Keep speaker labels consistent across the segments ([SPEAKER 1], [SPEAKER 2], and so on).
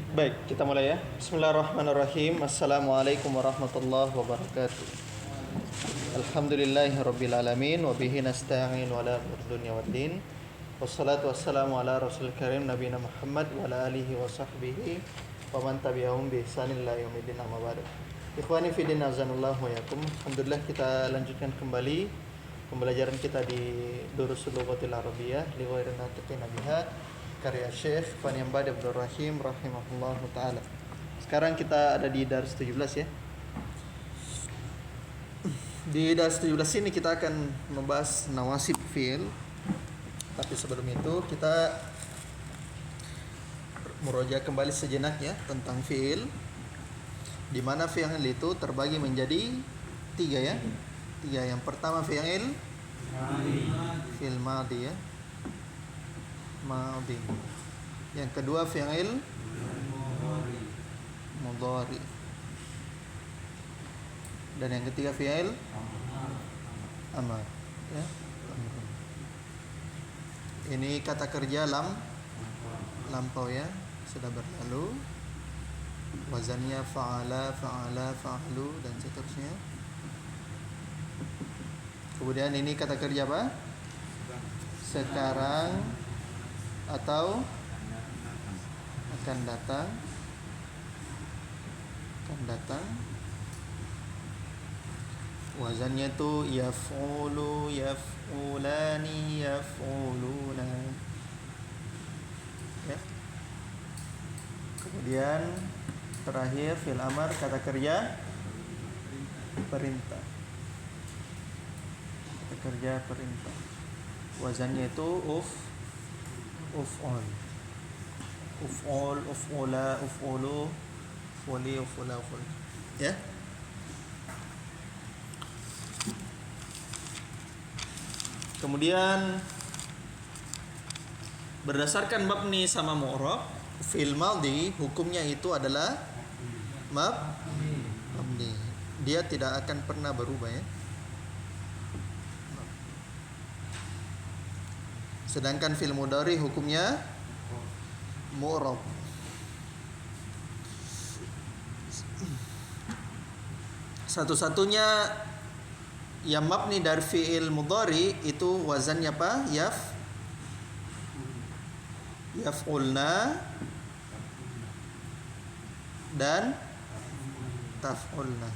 [SPEAKER 1] Baik, kita mulai ya. Bismillahirrahmanirrahim. Assalamualaikum warahmatullahi wabarakatuh. Alhamdulillahirabbil alamin wa bihi nasta'in ala umuri dunya waddin. Wassalatu wassalamu ala rasulil karim nabiyina Muhammad wa ala alihi wa sahbihi wa man tabi'ahum bi ihsanin ila yaumiddin amma ba'du. Ikhwani fi din azanallahu wa yakum. Alhamdulillah kita lanjutkan kembali pembelajaran kita di Durusul Lughatil Arabiyyah li ghairi natiqin biha karya Syekh Faniambad Abdul Rahim rahimahullahu taala. Sekarang kita ada di dars 17 ya. Di dars 17 ini kita akan membahas nawasib fi'il. Tapi sebelum itu kita murojaah kembali sejenak ya tentang fi'il. Di mana fi'il itu terbagi menjadi 3 ya. 3. Yang pertama fi'il madhi ya. Madhi. Yang kedua fi'il mudhari. Dan yang ketiga fi'il amar ya. Ini kata kerja lampau ya, sudah berlalu. Wazannya fa'ala, fa'ala, fa'alu dan seterusnya. Kemudian ini kata kerja apa? Sekarang atau akan datang. Wazannya itu yaf'ulu, yaf'ulani, yaf'uluna ya. Kemudian terakhir fil amar, kata kerja perintah. Kata kerja perintah. Wazannya itu uf'ul, uf'ula, uf'ulu, uf'uli, uf'ula, uf'ul ya. Kemudian berdasarkan mabni sama mu'rab, fi'il madhi hukumnya itu adalah mabni. Dia tidak akan pernah berubah ya. Sedangkan fi'il mudhari hukumnya mu'rab. Satu-satunya yang mabni dari fi'il mudhari itu wazannya apa? Yaf'ulna dan taf'ulna.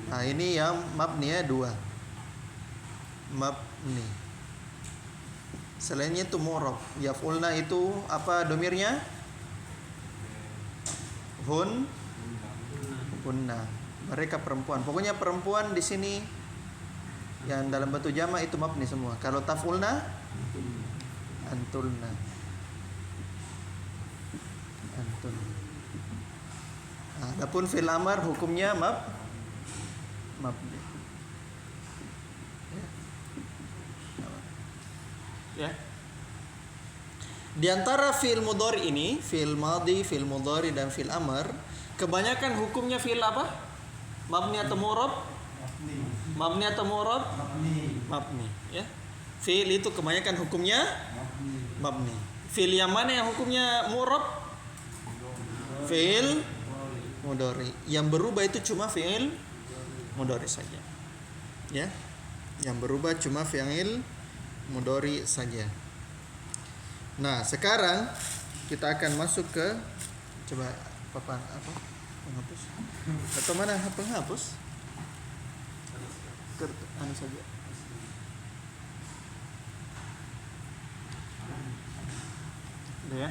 [SPEAKER 1] Nah, ini yang mabninya 2. Mabni. Selainnya itu mu'rab. Yaf'ulna itu apa domirnya? Hunna. Mereka perempuan. Pokoknya perempuan di sini yang dalam bentuk jamak itu mabni semua. Kalau taf'ulna antulna. Nah, adapun fil amar hukumnya mabni. Ya. Di antara fi'il mudhari ini, fi'il madhi, fi'il mudhari dan fi'il amr, kebanyakan hukumnya fi'il apa? Mabni atau mu'rab? Mabni atau mu'rab? Mabni, ya. Fi'il itu kebanyakan hukumnya mabni. Fi'il yang mana yang hukumnya mu'rab? Fi'il mudhari. Yang berubah itu cuma fi'il mudhari saja. Ya. Yang berubah cuma fi'il mudhari saja. Nah, sekarang kita akan masuk ke coba penghapus atau mana penghapus? Anu saja. Ya.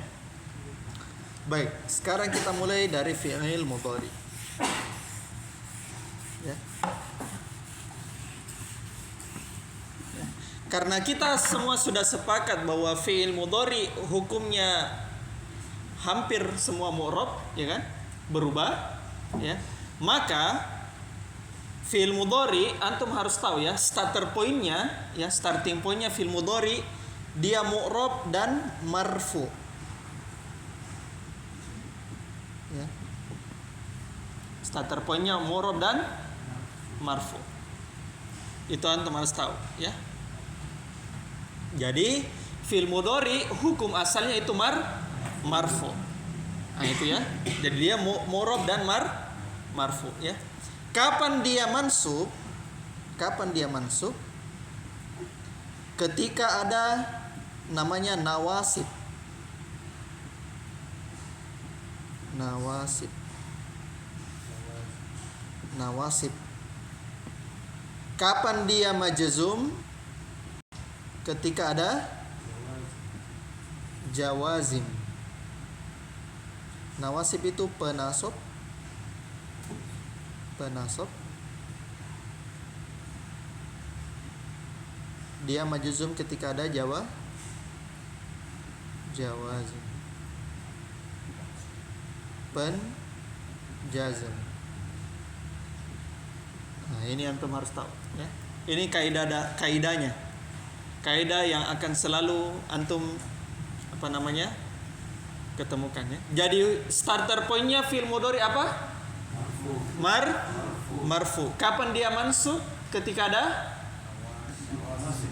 [SPEAKER 1] Baik, sekarang kita mulai dari fi'il mudhari. Ya. Karena kita semua sudah sepakat bahwa fi'il mudhari hukumnya hampir semua mu'rab, ya kan? Berubah, ya. Maka fi'il mudhari antum harus tahu ya, starting pointnya fi'il mudhari dia mu'rab dan marfu. Ya. Starter pointnya mu'rab dan marfu. Itu antum harus tahu, ya. Jadi
[SPEAKER 2] Fi'il mudhari hukum asalnya itu marfu. Nah itu ya. Jadi dia mu'rab dan marfu ya. Kapan dia mansub? Kapan dia mansub? Ketika ada namanya nawasib. Nawasib. Kapan dia majzum? Ketika ada jawazim. Nawasib itu penasab. Dia majzum ketika ada jawazim. Penjazm. Nah, ini antum harus tahu ya. Ini kaidahnya. Kaidah yang akan selalu antum ketemukan ya. Jadi starter pointnya fi'il mudhari apa? Marfu. Kapan dia mansub? Ketika ada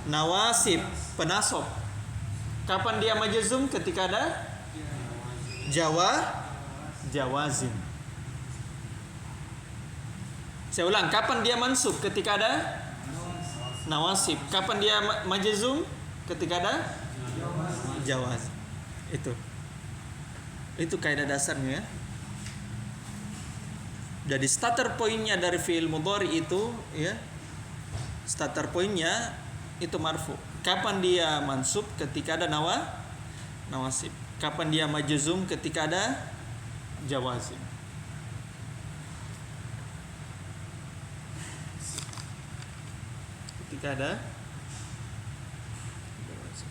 [SPEAKER 2] nawasib, penasab. Kapan dia majzum? Ketika ada jawazim. Saya ulang, kapan dia mansub? Ketika ada nawasib. Kapan dia majzum? Ketika ada jawazim. Itu kaidah dasarnya ya. Jadi starter pointnya dari fi'il mudhari itu ya, starter pointnya itu marfu. Kapan dia mansub? Ketika ada nawasib. Kapan dia majzum? Ketika ada jawazim. Ketika ada jawazim.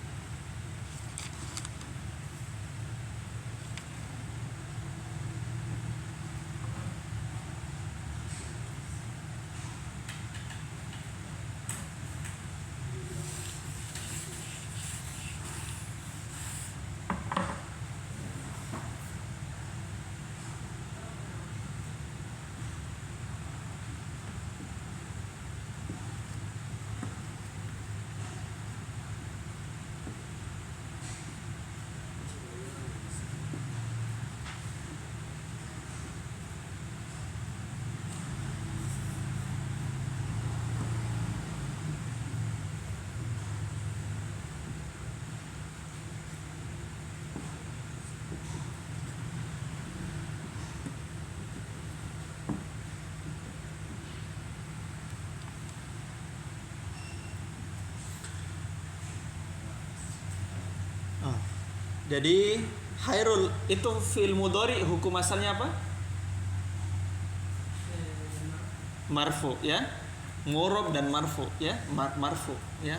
[SPEAKER 2] Jadi Hairul itu fi'il mudhari hukum asalnya apa? Marfu ya. Mu'rab dan marfu ya. Marfu ya.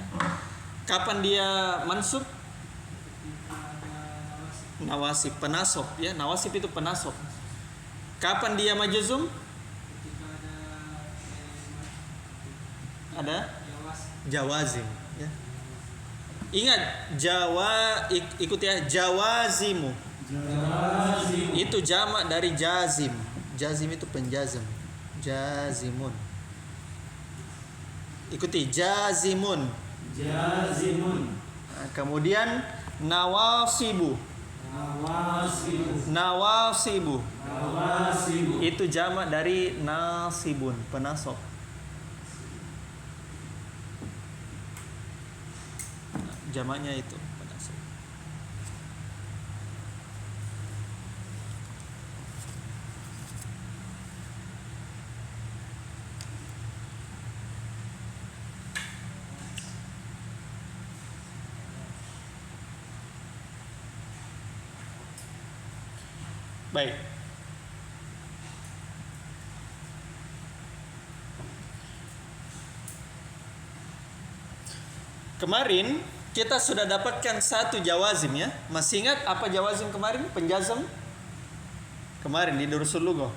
[SPEAKER 2] Kapan dia mansub? Nawasib, penasab ya. Nawasib itu penasab. Kapan dia majzum? Ada jawazim ya. Ingat ikut ya, jawazimu. Itu jamak dari jazim. Jazim itu penjazm. Jazimun. Ikuti jazimun. Nah, kemudian nawasibu. Itu jamak dari nasibun, penasab. Jamaknya itu penasab. Baik. Kemarin kita sudah dapatkan satu jawazim ya. Masih ingat apa jawazim kemarin? Penjazm. Kemarin di Durusul Lughah.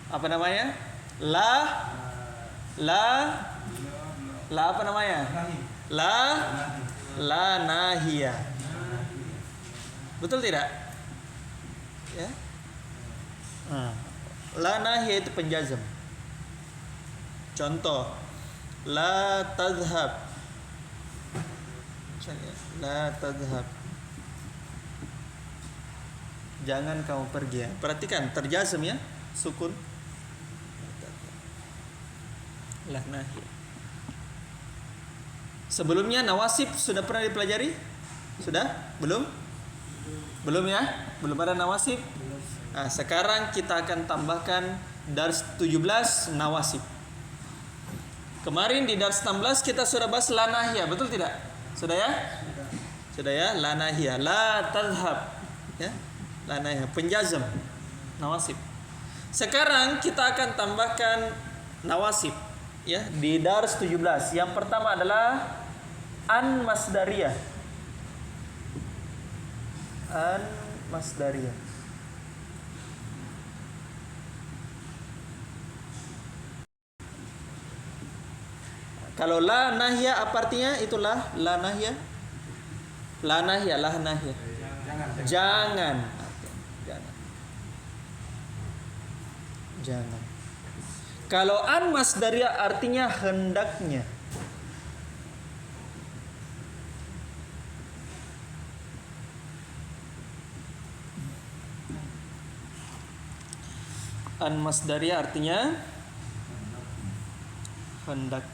[SPEAKER 2] Apa namanya? La apa namanya? La nahiyah. Betul tidak? Ya. La nahiyah itu penjazm. Contoh, la tazhab. Misalnya, la tadhhab. Jangan kamu pergi ya. Perhatikan terjazm ya, sukun. La nahiyah. Sebelumnya nawasib sudah pernah dipelajari? Sudah? Belum? Belum ya? Belum ada nawasib? Nah, sekarang kita akan tambahkan dars 17 nawasib. Kemarin di dars 16 kita sudah bahas la nahiyah, betul tidak? Sudah ya? Sudah ya? La nahiyah, la tadhhab. Ya? La nahiyah, penjazm, nawasib. Sekarang kita akan tambahkan nawasib ya di dars 17. Yang pertama adalah an masdariyah. An masdariyah. Kalau la nahiyah apa artinya? Itulah la nahiyah. La nahiyah, la nahiyah. Jangan. Jangan. Jangan. Kalau an masdariyah artinya hendaknya. An masdariyah artinya hendaknya.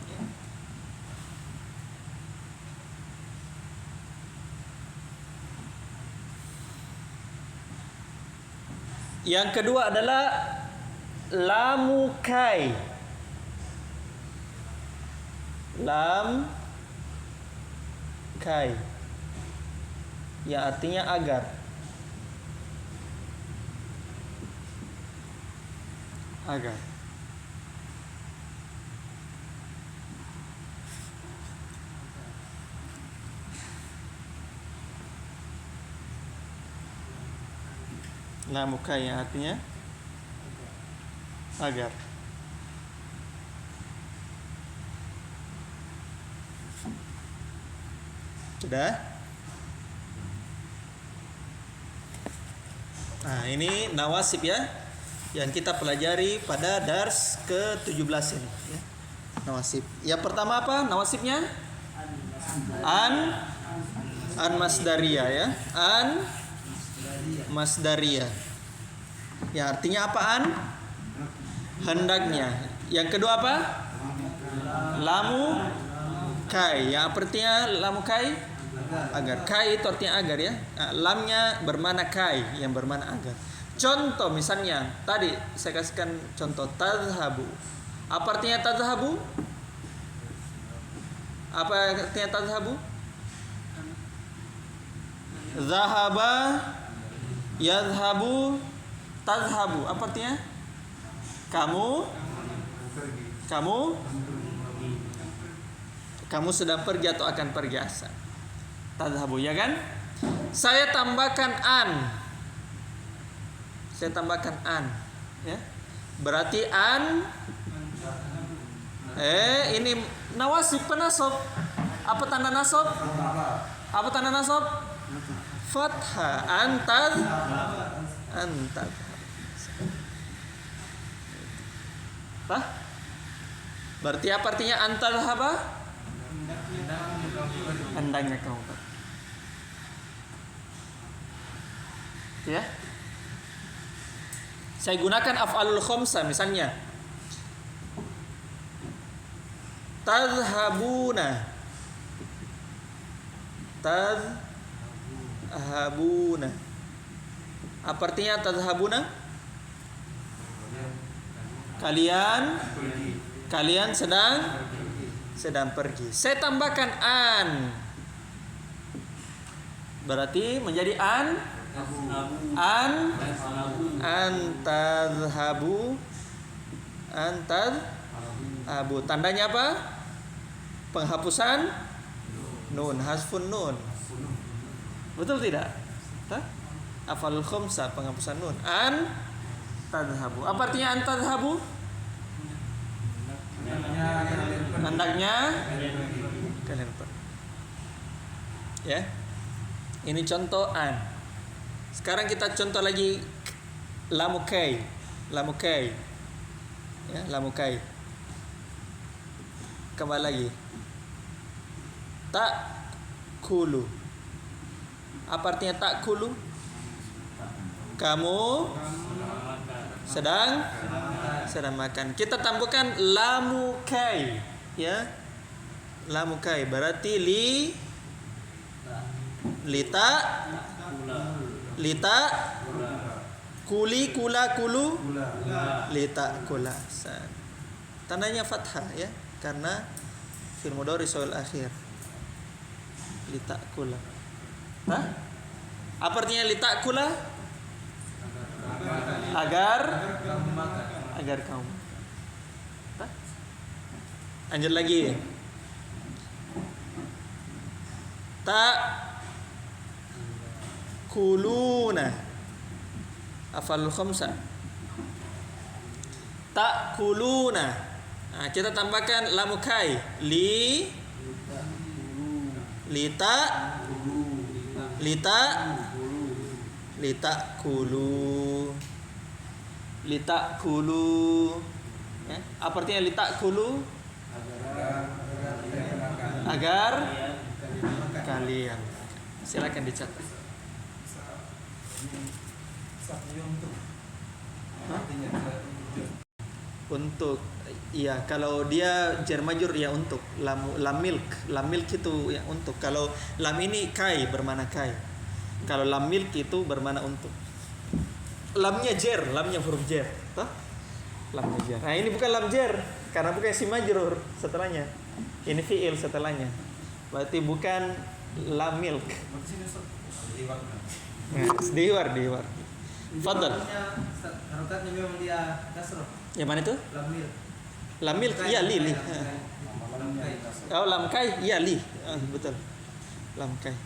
[SPEAKER 2] Yang kedua adalah lamu kai. Lam kai. Yang artinya agar. Agar. Lamu kai yang artinya agar. Sudah? Nah, ini nawasib ya yang kita pelajari pada dars ke-17 ini ya. Nawasib. Yang pertama apa nawasibnya? An masdariyah ya. An masdariyah. Ya artinya apaan? Hendaknya. Yang kedua apa? Lamu kai. Yang artinya lamu kai agar. Kai itu artinya agar ya. Nah, lamnya bermana kai yang bermana agar. Contoh misalnya tadi saya kasihkan contoh tadhabu. Apa artinya tadhabu? Apa artinya tadhabu? Zahaba yadhabu tadhabu. Apa artinya? Kamu sedang pergi atau akan pergi asa. Tadhabu ya kan? Saya tambahkan an. Ya. Berarti an ini nawasib penasab. Apa tanda nasab? Apa tanda nasab? Fathah. Antad. Hah? Berarti apa artinya antad apa? Hendaknya kamu pergi. Ya. Saya gunakan af'alul khamsah misalnya. Tadhabuna. Apa artinya tadhabuna? Kalian sedang pergi. Saya tambahkan an. Berarti menjadi antadhabu. Tandanya apa? Penghapusan nun, hasfun nun. Betul tidak? Afalul khamsah penghapusan nun. An tadhabu. Apa artinya an tadhabu? Hendaknya kalian pergi. Ya. Ini contoh an. Sekarang kita contoh lagi lamukai. Ya, lamukai. Kembali lagi. kulu. Apa artinya tak kulu? Kamu sedang makan. Kita tambahkan lamu kai, ya. Lamu kai berarti lita kuli kula kulu lita kula. Tandanya fathah, ya, karena fi'il mudhari soal akhir. Lita kula. Hah? Apa artinya lita kula? Agar kamu. Hah? Lanjut lagi. Tak kuluna. Afal khamsa. Tak kuluna. Nah, kita tambahkan lamukai. Lita kulu. Ya, apa artinya lita kulu? Agar kalian. Silakan dicatat. Untuk, iya, kalau dia jar majrur ya untuk. Lam milk itu ya untuk. Kalau lam ini kai bermakna kai. Kalau lam milk itu bermakna untuk. Lamnya jar, lamnya huruf jar, toh? Lamnya jar. Nah, ini bukan lam jar karena bukan isim majrur setelahnya. Ini fi'il setelahnya. Berarti bukan lam milk. Diwar. Fadal.
[SPEAKER 3] Harokatnya memang dia kasroh.
[SPEAKER 2] Yang mana itu? Lam milk, iya li. Oh, lam kai, iya li. Betul. Lam kai.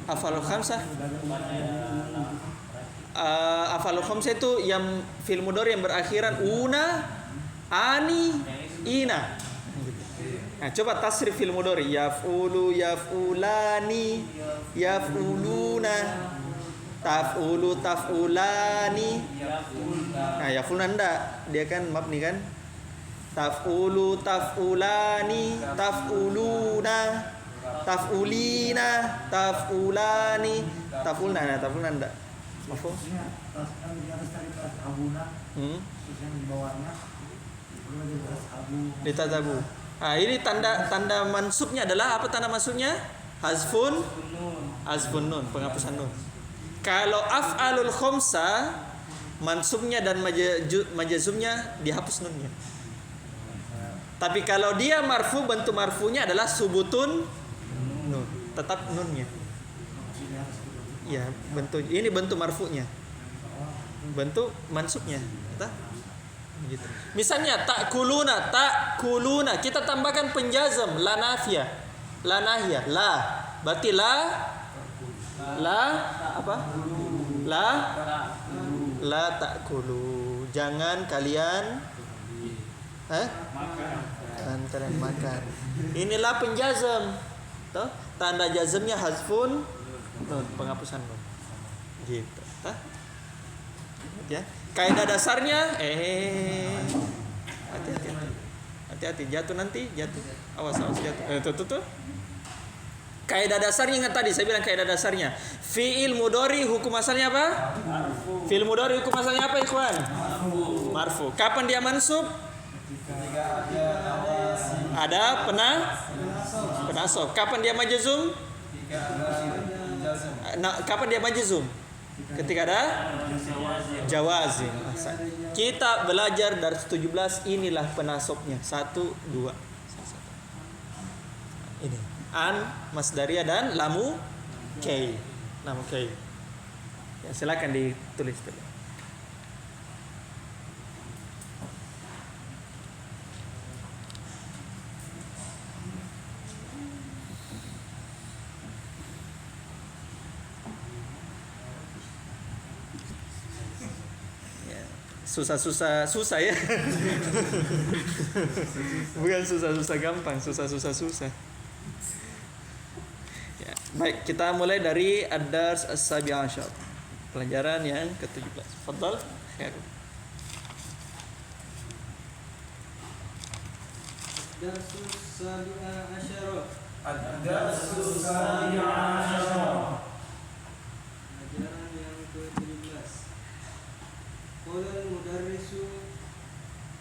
[SPEAKER 2] Afalul khamsah. Afalul khamsah itu yang fi'il mudhari yang berakhiran una, ani, ina. Nah, coba tasrif fi'il mudhari. Yaf'ulu, yaf'ulani, yaf'uluna, taf'ulu, taf'ulani. Nah, yaf'uluna enggak, dia kan mabni kan. Taf'ulu, taf'ulani, taf'uluna, taf'ulina, taf'ulani, taf'ulna. Nah, taf'ulna enggak. Mafhum?
[SPEAKER 3] Di atas tadi tashabuna. Terus yang di bawahnya
[SPEAKER 2] Ditadzabu. Nah, ini tanda mansubnya adalah apa tanda mansubnya? Hazfun nun, penghapusan nun. Kalau af'alul khamsa mansubnya dan majazumnya dihapus nunnya. Tapi kalau dia marfu, bentuk marfunya adalah subutun nun, tetap nunnya. Ya, ini bentuk marfunya. Bentuk mansubnya, gitu. Misalnya takuluna, kita tambahkan penjazam la nafiyah, la nahiyah, la. Berarti la apa? La takulu. Jangan kalian kalian makan. Inilah penjazam. Toh, tanda jazamnya hazfun nun, penghapusan nun. Gitu. Ya. Kaidah dasarnya hati-hati jatuh nanti, awas jatuh. Tuh. Kaidah dasarnya ingat tadi saya bilang kaidah dasarnya. Fi'il mudhari hukum asalnya apa? Marfu. Fi'il mudhari hukum asalnya apa, ikhwan? Marfu. Kapan dia mansub? Ada penasab. Kapan dia majzum? Kapan dia majzum? Ketika ada jawazim. Kita belajar dari 17, inilah penasabnya. 1, 2. Ini an, masdariyah dan lamu kay. Ya, silakan ditulis dulu. Susah ya. Bukan susah gampang, susah. Ya, baik, kita mulai dari ad-dars as-sabi asyar. Pelajaran yang ke-17. Fadhal. Khair.
[SPEAKER 4] Ad-darsus sabi'a asyara.
[SPEAKER 5] Ad-darsus sabi'a asyara.
[SPEAKER 4] Pelajaran yang ke-17. Qala al-mudarrisu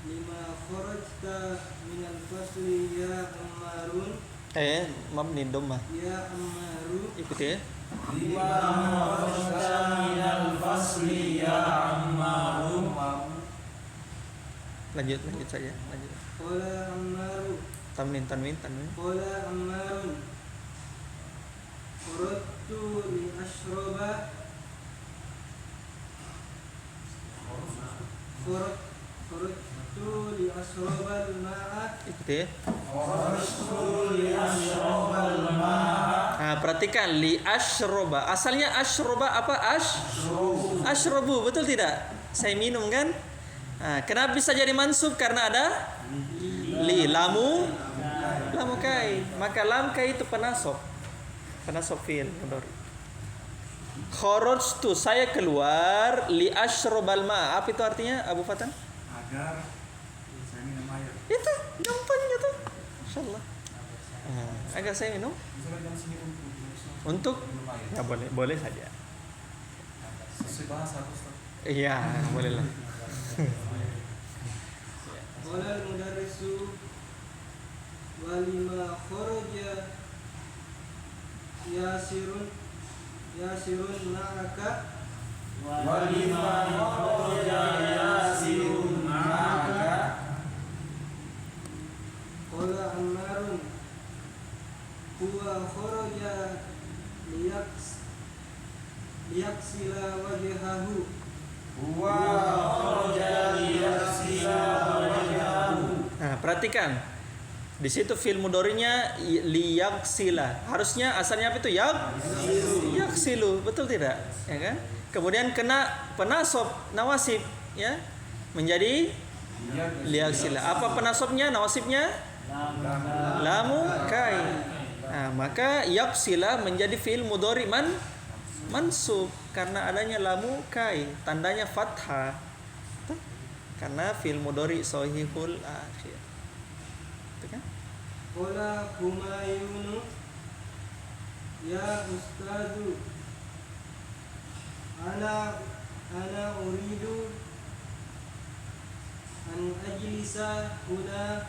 [SPEAKER 4] lima kharajta minal fasli ya Ammarun.
[SPEAKER 2] Mabni dhammah.
[SPEAKER 4] Ya Ammaru.
[SPEAKER 2] Ikuti ya.
[SPEAKER 5] Lima kharajta minal fasli ya Ammaru.
[SPEAKER 2] Lanjut saja. Lanjut.
[SPEAKER 4] Qala Ammaru.
[SPEAKER 2] Tanwin.
[SPEAKER 4] Qala Ammarun. Kharajtu li ashraba. Kharajtu li ashraba al-ma'a.
[SPEAKER 2] Ikuti ya.
[SPEAKER 5] Kharajtu li ashrabal ma'a.
[SPEAKER 2] Nah, perhatikan li ashroba. Asalnya ashroba apa? Ashrobu, betul tidak? Saya minum kan? Nah, kenapa bisa jadi mansub? Karena ada li lamu kai. Maka lam kai itu penasab fi'il mudhari. Kharajtu, saya keluar li ashrobal ma. Apa itu artinya Abu Fatan?
[SPEAKER 3] Agar saya minum air.
[SPEAKER 2] Itu gampangnya tuh. Insyaallah. Agar saya minum untuk ya boleh saja.
[SPEAKER 5] Sesuai bahasa Ustaz.
[SPEAKER 2] Iya, boleh lah.
[SPEAKER 4] Qala al-mudarrisu walima kharaja Yasirun ma'aka.
[SPEAKER 5] Walima kharaja Yasirun ma'aka.
[SPEAKER 4] Qala Ammarun huwa kharaja liyaksila wajhahu.
[SPEAKER 5] Wa kharaja liyaksila wajhahu.
[SPEAKER 2] Nah, perhatikan. Di situ fi'il mudhari'nya liyaksila. Harusnya asalnya apa itu? Yaksilu, betul tidak? Ya kan? Kemudian kena penasab nawasib, ya. Menjadi liyaksila. Apa penasabnya, nawasibnya? Lamu kai. Nah, maka yaksila menjadi fi'il mudhari' mansub karena adanya lamu kai, tandanya fathah. Karena fi'il mudhari' shahihul akhir. Itu kan?
[SPEAKER 4] Qala Humayunu ya ustadu ana uridu an ajlisa huna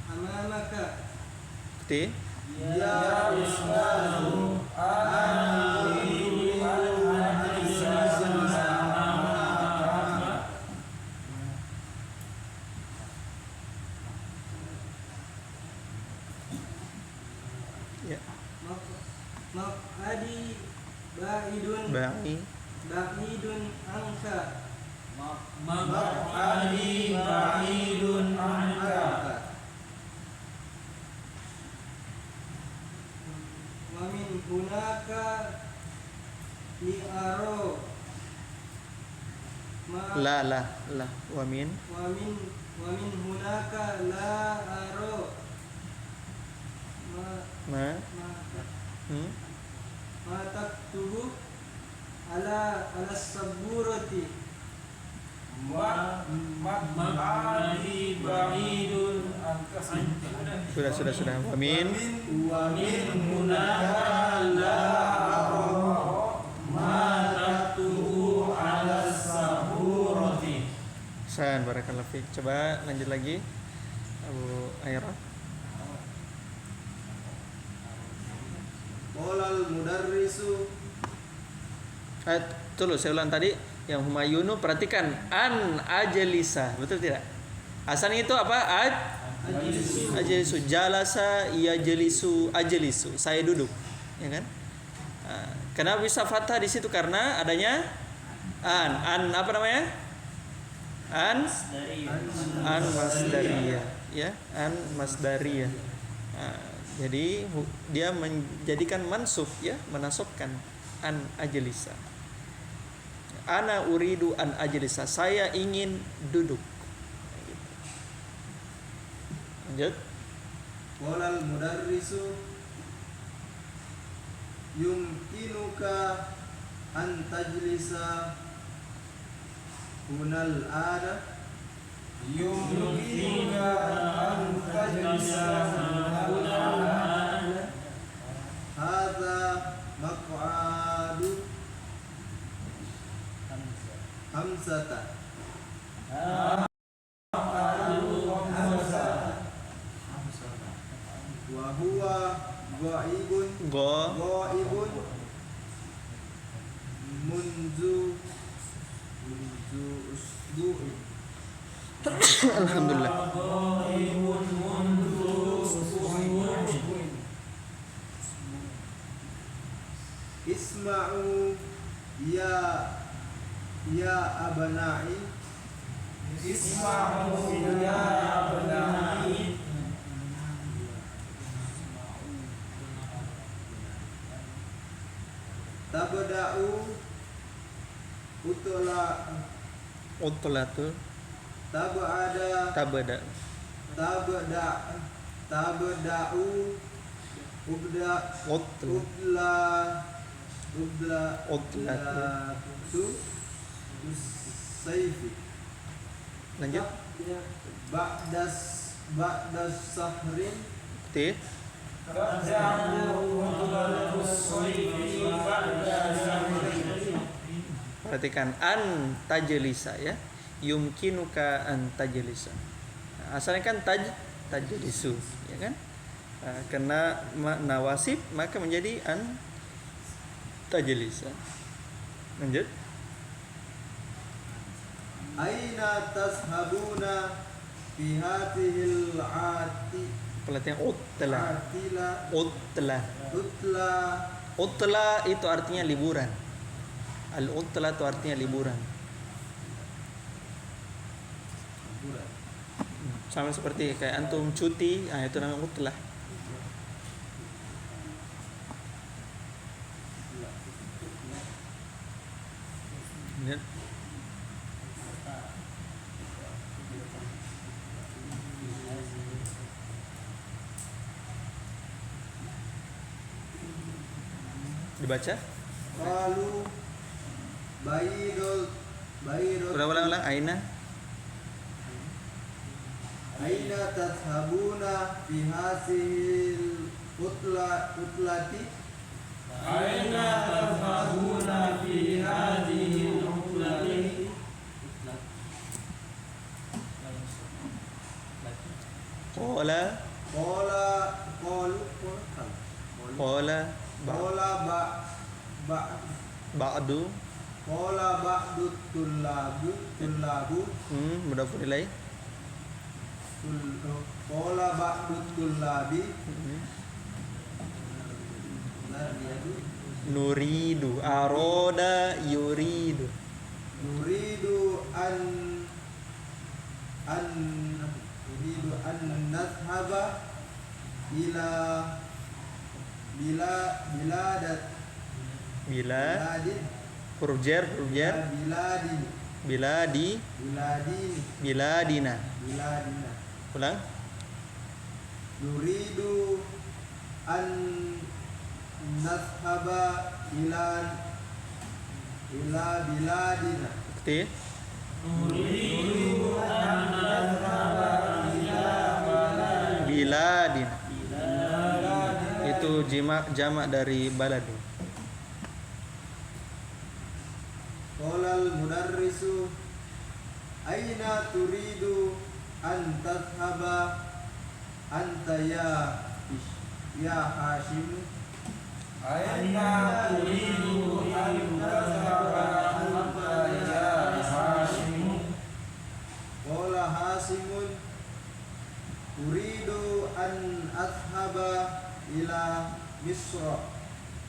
[SPEAKER 4] amamaka.
[SPEAKER 2] Ikuti.
[SPEAKER 5] Ya ustazu ana uridu an ajlisa amamaka.
[SPEAKER 2] Ya.
[SPEAKER 4] Maq'adi ba'idun anka.
[SPEAKER 5] Maq'adi ba'idun anka.
[SPEAKER 4] Wa min hunaka li'aro.
[SPEAKER 2] La wa min
[SPEAKER 4] Wa min hunaka la aro.
[SPEAKER 2] ma
[SPEAKER 4] Ma taktubu ala saburati.
[SPEAKER 5] Maq'adi ba'idun anka.
[SPEAKER 2] sudah wa min
[SPEAKER 5] Wa min hunaka la ara ma taktubu ala saburati.
[SPEAKER 2] barakallahu fiik. Coba lanjut lagi Abu Aira.
[SPEAKER 6] Qolal mudarrisu.
[SPEAKER 2] Tunggu, saya ulang tadi yang Humayunu, perhatikan an ajalisa, betul tidak? Asalnya itu apa? Ajalisu, jalasa yajlisu, ajlisu, saya duduk, ya kan? Kenapa bisa fathah di situ? Karena adanya an apa namanya? An masdariyah, ya, an masdariyah. Jadi dia menjadikan mansub, ya, menasabkan an ajlisa. Ana uridu an ajlisa, saya ingin duduk. Lanjut.
[SPEAKER 6] Qolal mudarrisu yumkinuka an tajlisa hunal ada. yumkinuka an tajlisa huna hadza maq'adu hamsata wa huwa ghaibun munzu usbu'in.
[SPEAKER 1] Alhamdulillah.
[SPEAKER 6] Isma'u ya abna'i.
[SPEAKER 5] Isma'u ya abna'i.
[SPEAKER 6] Tabda'u
[SPEAKER 1] Utlatu
[SPEAKER 6] tab'ada
[SPEAKER 1] tabada
[SPEAKER 6] tabda'u
[SPEAKER 1] utl utlatu
[SPEAKER 6] sayfi
[SPEAKER 1] lanjut
[SPEAKER 6] ba'das sahrin
[SPEAKER 1] T perhatikan an tajlisa ya, yumkinuka an tajlisa. Nah, asalnya kan tajlisu ya kan. Kena nawasib maka menjadi an tajlisa. Lanjut.
[SPEAKER 6] Aina tashabuna fi hadhil ati
[SPEAKER 1] Pelatihan utla. Utla itu artinya liburan. Al-utla itu artinya liburan. Sama seperti kayak antum cuti, itu namanya utla. Lihat. Dibaca?
[SPEAKER 6] Qalu baydul
[SPEAKER 1] Ulang. Aina
[SPEAKER 6] tashabuna fi hasil utlati
[SPEAKER 5] Aina tadhhabuna fi hadhihi al-utlati.
[SPEAKER 1] ba'du
[SPEAKER 6] Qala ba'du tullabu
[SPEAKER 1] mudhafun ilaih.
[SPEAKER 6] Qala ba'du tullabi
[SPEAKER 1] Nuridu aroda yuridu
[SPEAKER 6] an nadhhaba ila biladin
[SPEAKER 1] huruf jar biladina. Ulang.
[SPEAKER 6] Nuridu an nadhhaba ila biladina.
[SPEAKER 1] Bukti. Biladina. Itu jamak dari baladu.
[SPEAKER 6] Qala al-mudarrisu aina turidu an tadhhaba anta ya Hashim.
[SPEAKER 5] Aina turidu an tadhhaba anta ya Hashim.
[SPEAKER 6] Qala Hasimun uridu an adhhaba ila Misra.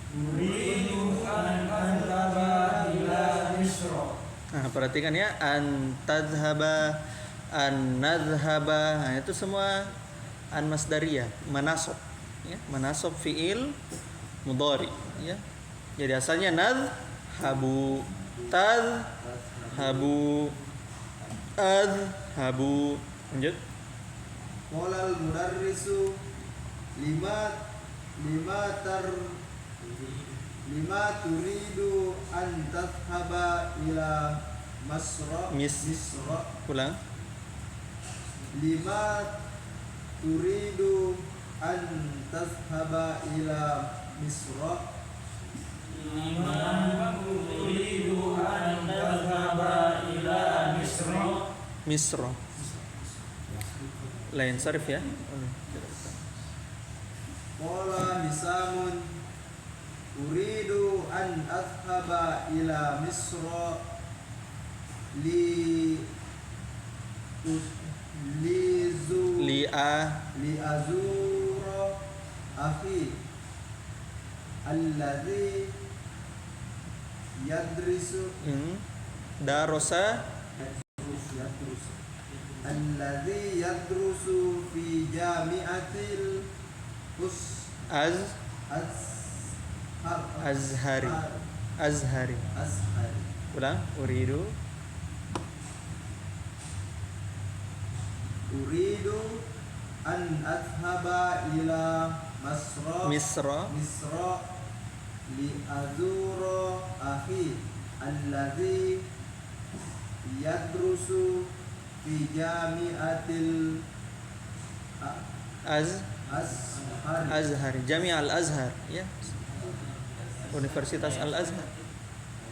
[SPEAKER 5] Uridu an adhhaba ila Misra.
[SPEAKER 1] Nah, perhatikan ya, an tadhhaba, an nadhhaba. Nah, itu semua an masdariyah, manasab ya, manasab fiil mudhari ya. Jadi asalnya nadhhabu, tadhhabu, adhhabu. Lanjut.
[SPEAKER 6] Qala al-mudarrisu lima turidu an tadhhaba ila Misra.
[SPEAKER 1] Ulang.
[SPEAKER 6] lima turidu an tazhaba ila Misra.
[SPEAKER 5] Turidu an tadhhaba ila
[SPEAKER 2] Misra. Lain sarif ya.
[SPEAKER 6] Qala Hisamun uridu an azhaba ila Misra li azura akhi alladhi yadrisu
[SPEAKER 2] Darosa
[SPEAKER 6] alladhi yadrusu fi jami'atil
[SPEAKER 2] Azhari.
[SPEAKER 6] Azhari.
[SPEAKER 2] Ulang. Uridu
[SPEAKER 6] an azhaba ila
[SPEAKER 2] Misra
[SPEAKER 6] li azura akhi alladhi yadrusu fi jami'atil
[SPEAKER 2] Azhari. Jami' al-Azhar ya. Universitas Al-Azhar.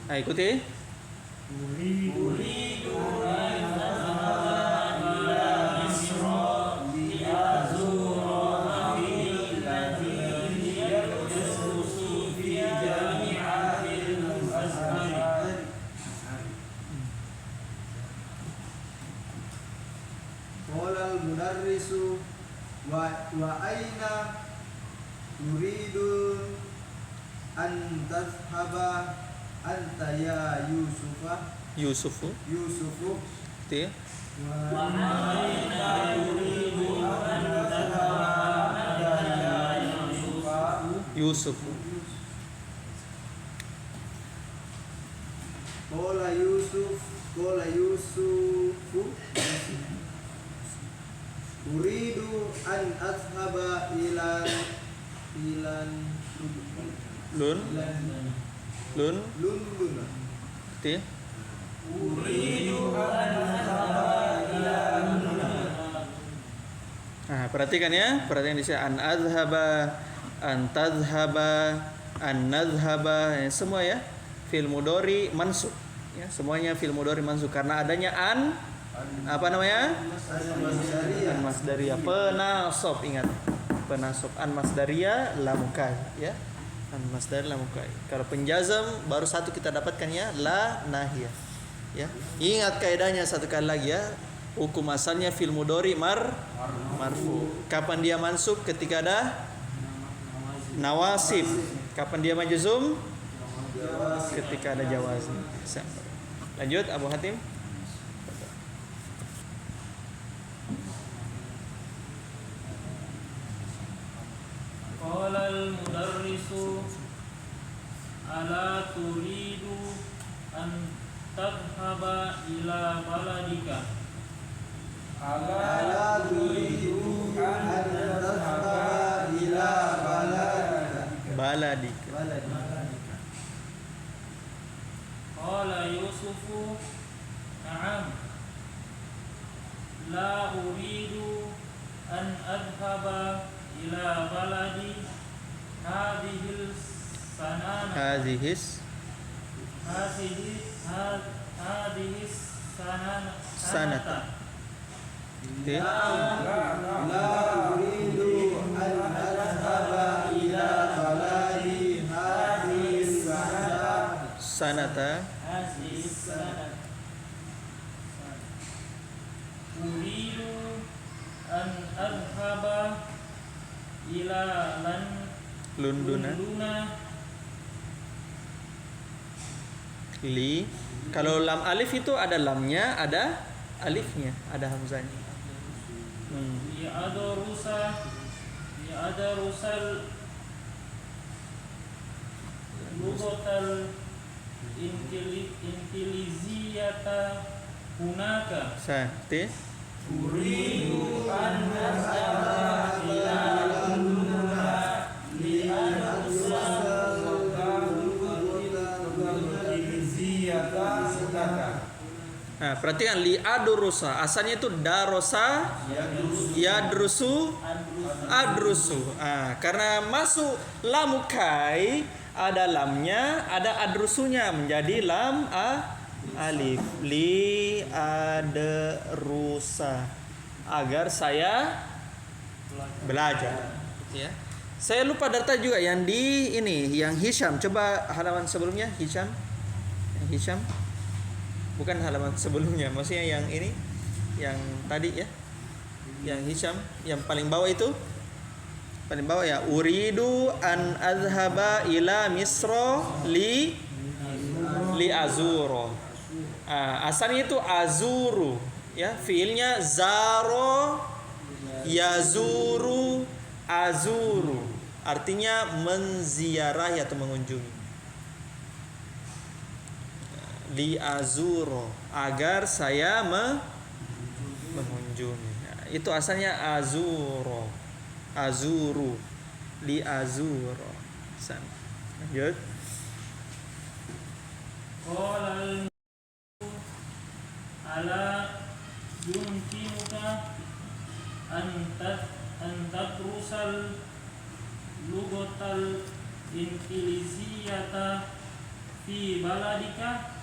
[SPEAKER 2] Nah, ikuti.
[SPEAKER 5] Uridu an tadhhaba ila Misra li azura alladhi yadrusu fi jami'atil Azhar.
[SPEAKER 6] Qala al-mudarrisu wa aina turidu an tazhaba anta ya
[SPEAKER 2] Yusufu.
[SPEAKER 6] Yusufu
[SPEAKER 2] Itu ya.
[SPEAKER 5] Wa aina turidu an tadhhaba anta ya
[SPEAKER 2] Yusufu.
[SPEAKER 6] Qala Yusufu uridu an azhaba ilan
[SPEAKER 2] Lun. Itu ya. Nah, perhatikan ya, perhatikan di sini an azhaba, an tadhhaba, an nadhhaba, ya, semua ya fi'il mudhari mansub. Ya, semuanya fi'il mudhari mansub karena adanya an apa namanya? An masdariyah penasab, ingat. Penasab an masdariyah la mukai ya. An masdar la mukai. Kalau penjazam baru satu kita dapatkan ya la nahiyah. Ya. Ingat kaidahnya satu kali lagi ya. Hukum asalnya fi'il mudhari marfu. Kapan dia mansub? Ketika ada nawasib. Kapan dia majzum? Ketika ada jawazim. Lanjut Abu Hatim.
[SPEAKER 5] Qala al-mudarrisu ala turidu an tadhhaba ila baladika.
[SPEAKER 6] ala turidu an tazhaba ila
[SPEAKER 2] Baladika.
[SPEAKER 5] Qala Yusufu na'am la uridu an adhhaba ila baladi hadhil sanana
[SPEAKER 2] Hadhis
[SPEAKER 5] hadhis
[SPEAKER 2] sanata. Itu ya.
[SPEAKER 6] la turidu an azhaba ila baladi hadhihi
[SPEAKER 2] Sanata.
[SPEAKER 5] Uridu an adhhaba ila
[SPEAKER 2] Lunduna.
[SPEAKER 5] Lunduna
[SPEAKER 2] Li. Kalau lam alif itu ada lamnya, ada alifnya, ada hamzahnya.
[SPEAKER 5] Ya'darusal lughatal intiliziyata hunaka.
[SPEAKER 2] Sate.
[SPEAKER 5] Uridu an azhaba ila Lunduna li
[SPEAKER 2] Nah, perhatikan li'adrusa. Asalnya itu darosa yadrusu adrusu. Karena masuk lamukai ada lamnya, ada adrusunya menjadi lam alif. Li'adrusa. Agar saya belajar. Ya. Saya lupa data juga yang di ini, yang Hisham. Coba halaman sebelumnya Hisham. Yang Hisham. Bukan halaman sebelumnya, maksudnya yang ini, yang tadi ya. Yang Hisham, yang paling bawah itu. Paling bawah ya, uridu an azhaba ila misra li azuro. Asalnya itu azuru, ya, fiilnya zaro yazuru azuru, artinya menziarahi atau mengunjungi. Li azuro, agar saya mengunjungi. Itu asalnya azuro, azuru, li azuro. Lanjut.
[SPEAKER 5] Qala ala yumkinuka an tadrusal lugatal inqiliziyata fi baladika.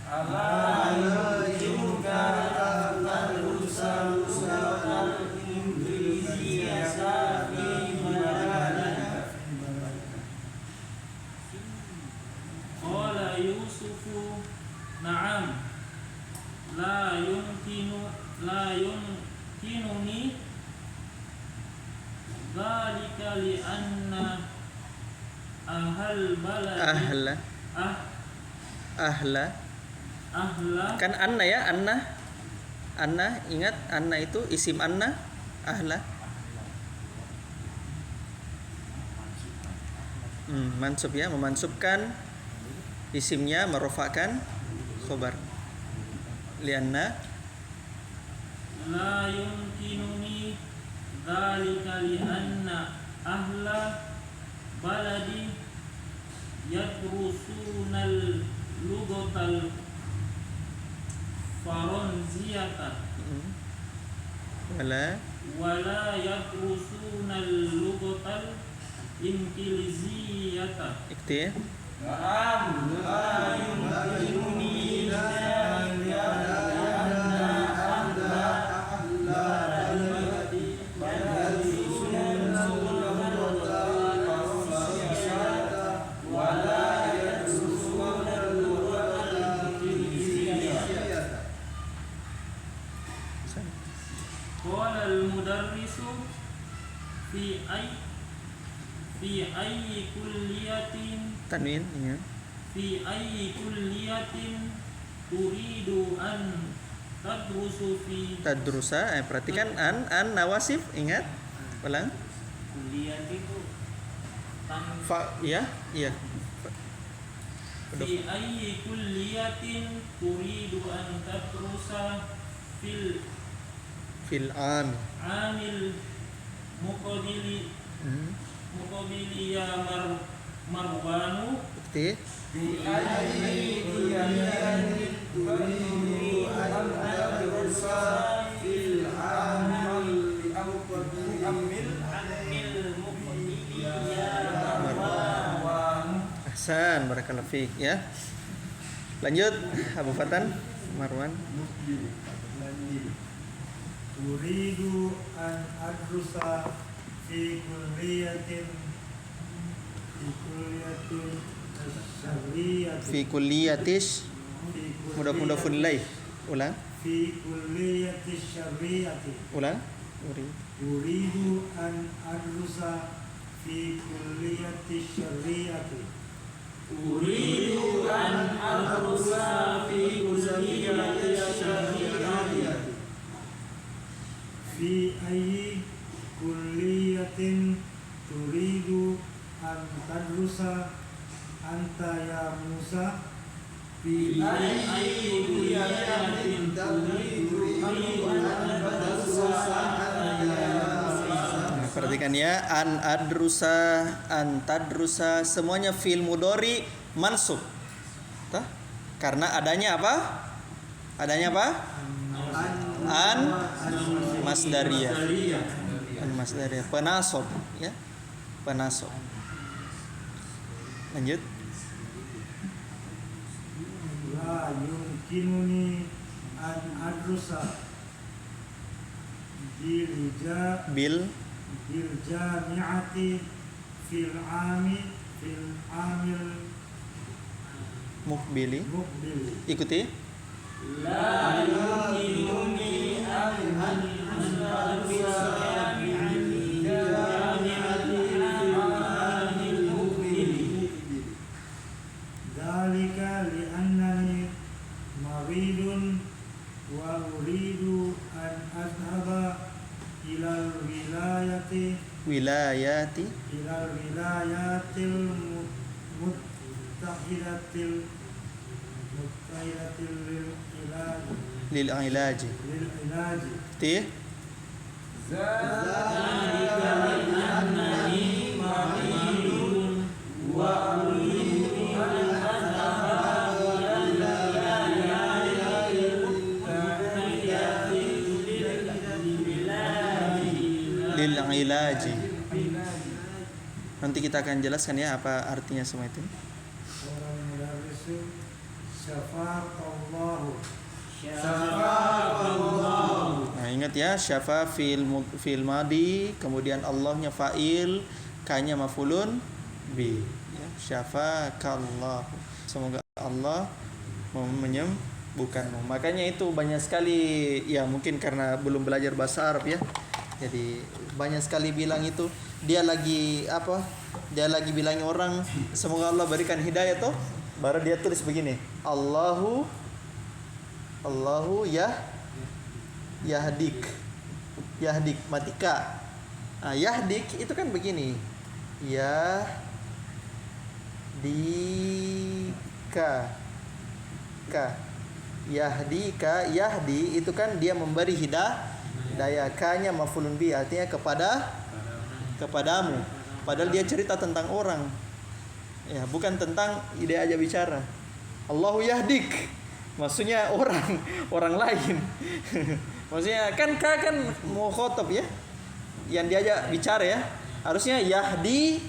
[SPEAKER 6] Ala yumkinuka an tadrusal lugatal inqiliziyata fi baladika.
[SPEAKER 5] Qala Yusufu na'am la yumkinuni dzalika li anna ahal baladi
[SPEAKER 2] Ahla kan anna ya, anna ingat, anna itu isim anna, ahla mansub ya, memansubkan isimnya, merofakkan khobar. Lianna
[SPEAKER 5] la yumkinuni dzalika li anna ahla baladi yadrusunal lugatal faranziyata wala yadrusunal lugatal inqiliziyata.
[SPEAKER 2] Ikti
[SPEAKER 6] Na'am la yumkinuni
[SPEAKER 5] Qala al-mudarrisu fi ayyi kulliyatin
[SPEAKER 2] tanwin ya.
[SPEAKER 5] Fi ayyi kulliyatin turidu an tadrusu fi
[SPEAKER 2] Tadrusa, perhatikan an nawasif, ingat, ulang.
[SPEAKER 5] kuliah itu
[SPEAKER 2] Ya, iya.
[SPEAKER 5] fi ayyi kulliyatin turidu an tadrusa fil amil muqabili ya marwanu.
[SPEAKER 2] Ikti
[SPEAKER 6] Fi ayyi kulliyatin turidu an tadrusa fil amil
[SPEAKER 5] muqabili ya marwanu.
[SPEAKER 2] Ahsan, barakallahu fiik ya. Lanjut Abu Fatan Marwan.
[SPEAKER 3] Uridu an adrusa fi kulliyatin syarriyatin
[SPEAKER 2] Fi kulliyatish mudafun ilaih. Ulang.
[SPEAKER 3] fi kulliyati syarriyati.
[SPEAKER 2] Ulang.
[SPEAKER 3] Uridu an adrusa fi kulliyati syarriyati.
[SPEAKER 5] Uridu an adrusa fi kulliyati syarriyati.
[SPEAKER 3] Fi ayyi kulliyatin turidu an tadrusa anta ya Musa.
[SPEAKER 6] Fi ayyi kulliyatin turidu an tadrusa anta ya Musa.
[SPEAKER 2] Perhatikan ya, an tadrusa semuanya fi'il mudhari mansub. Karena adanya apa? Adanya apa? An masdariyah. An masdariyah. Penasob, ya. Penasob. Lanjut.
[SPEAKER 3] La yumkinuni an adrusa bil
[SPEAKER 2] Bil
[SPEAKER 3] jami'ati fil amil
[SPEAKER 2] muqbili.
[SPEAKER 3] muqbil.
[SPEAKER 2] Ikuti.
[SPEAKER 5] La yumkinuni an
[SPEAKER 3] Dalika li'annani maridun wa uridu an adhaba ilal
[SPEAKER 2] Wilayati
[SPEAKER 3] wilayatil muttahidatil
[SPEAKER 2] lil ilaji.
[SPEAKER 3] lil ilaji.
[SPEAKER 2] Ti. Lil ilaji. Nanti kita akan jelaskan ya apa artinya semua itu.
[SPEAKER 3] Orang mudarrisu syafaqallahu.
[SPEAKER 2] Nah, ingat ya, syafa fil madi, kemudian Allahnya fa'il, kanya mafulun bi. Ya, syafaqallahu. Semoga Allah menyembuhkanmu. Makanya itu banyak sekali ya, mungkin karena belum belajar bahasa Arab ya. Jadi banyak sekali bilang itu dia lagi apa? Dia lagi bilang orang semoga Allah berikan hidayah toh. Baru dia tulis begini, Allahu yahdik matika. Nah, yahdik itu kan begini. Yahdika yahdi itu kan dia memberi hidayah. Kanya mafulun bi artinya kepadamu. Padahal dia cerita tentang orang. Ya, bukan tentang ide aja bicara. Allahu yahdik. Maksudnya orang lain. Maksudnya kan mau khotob ya. Yang diajak bicara ya. Harusnya yahdi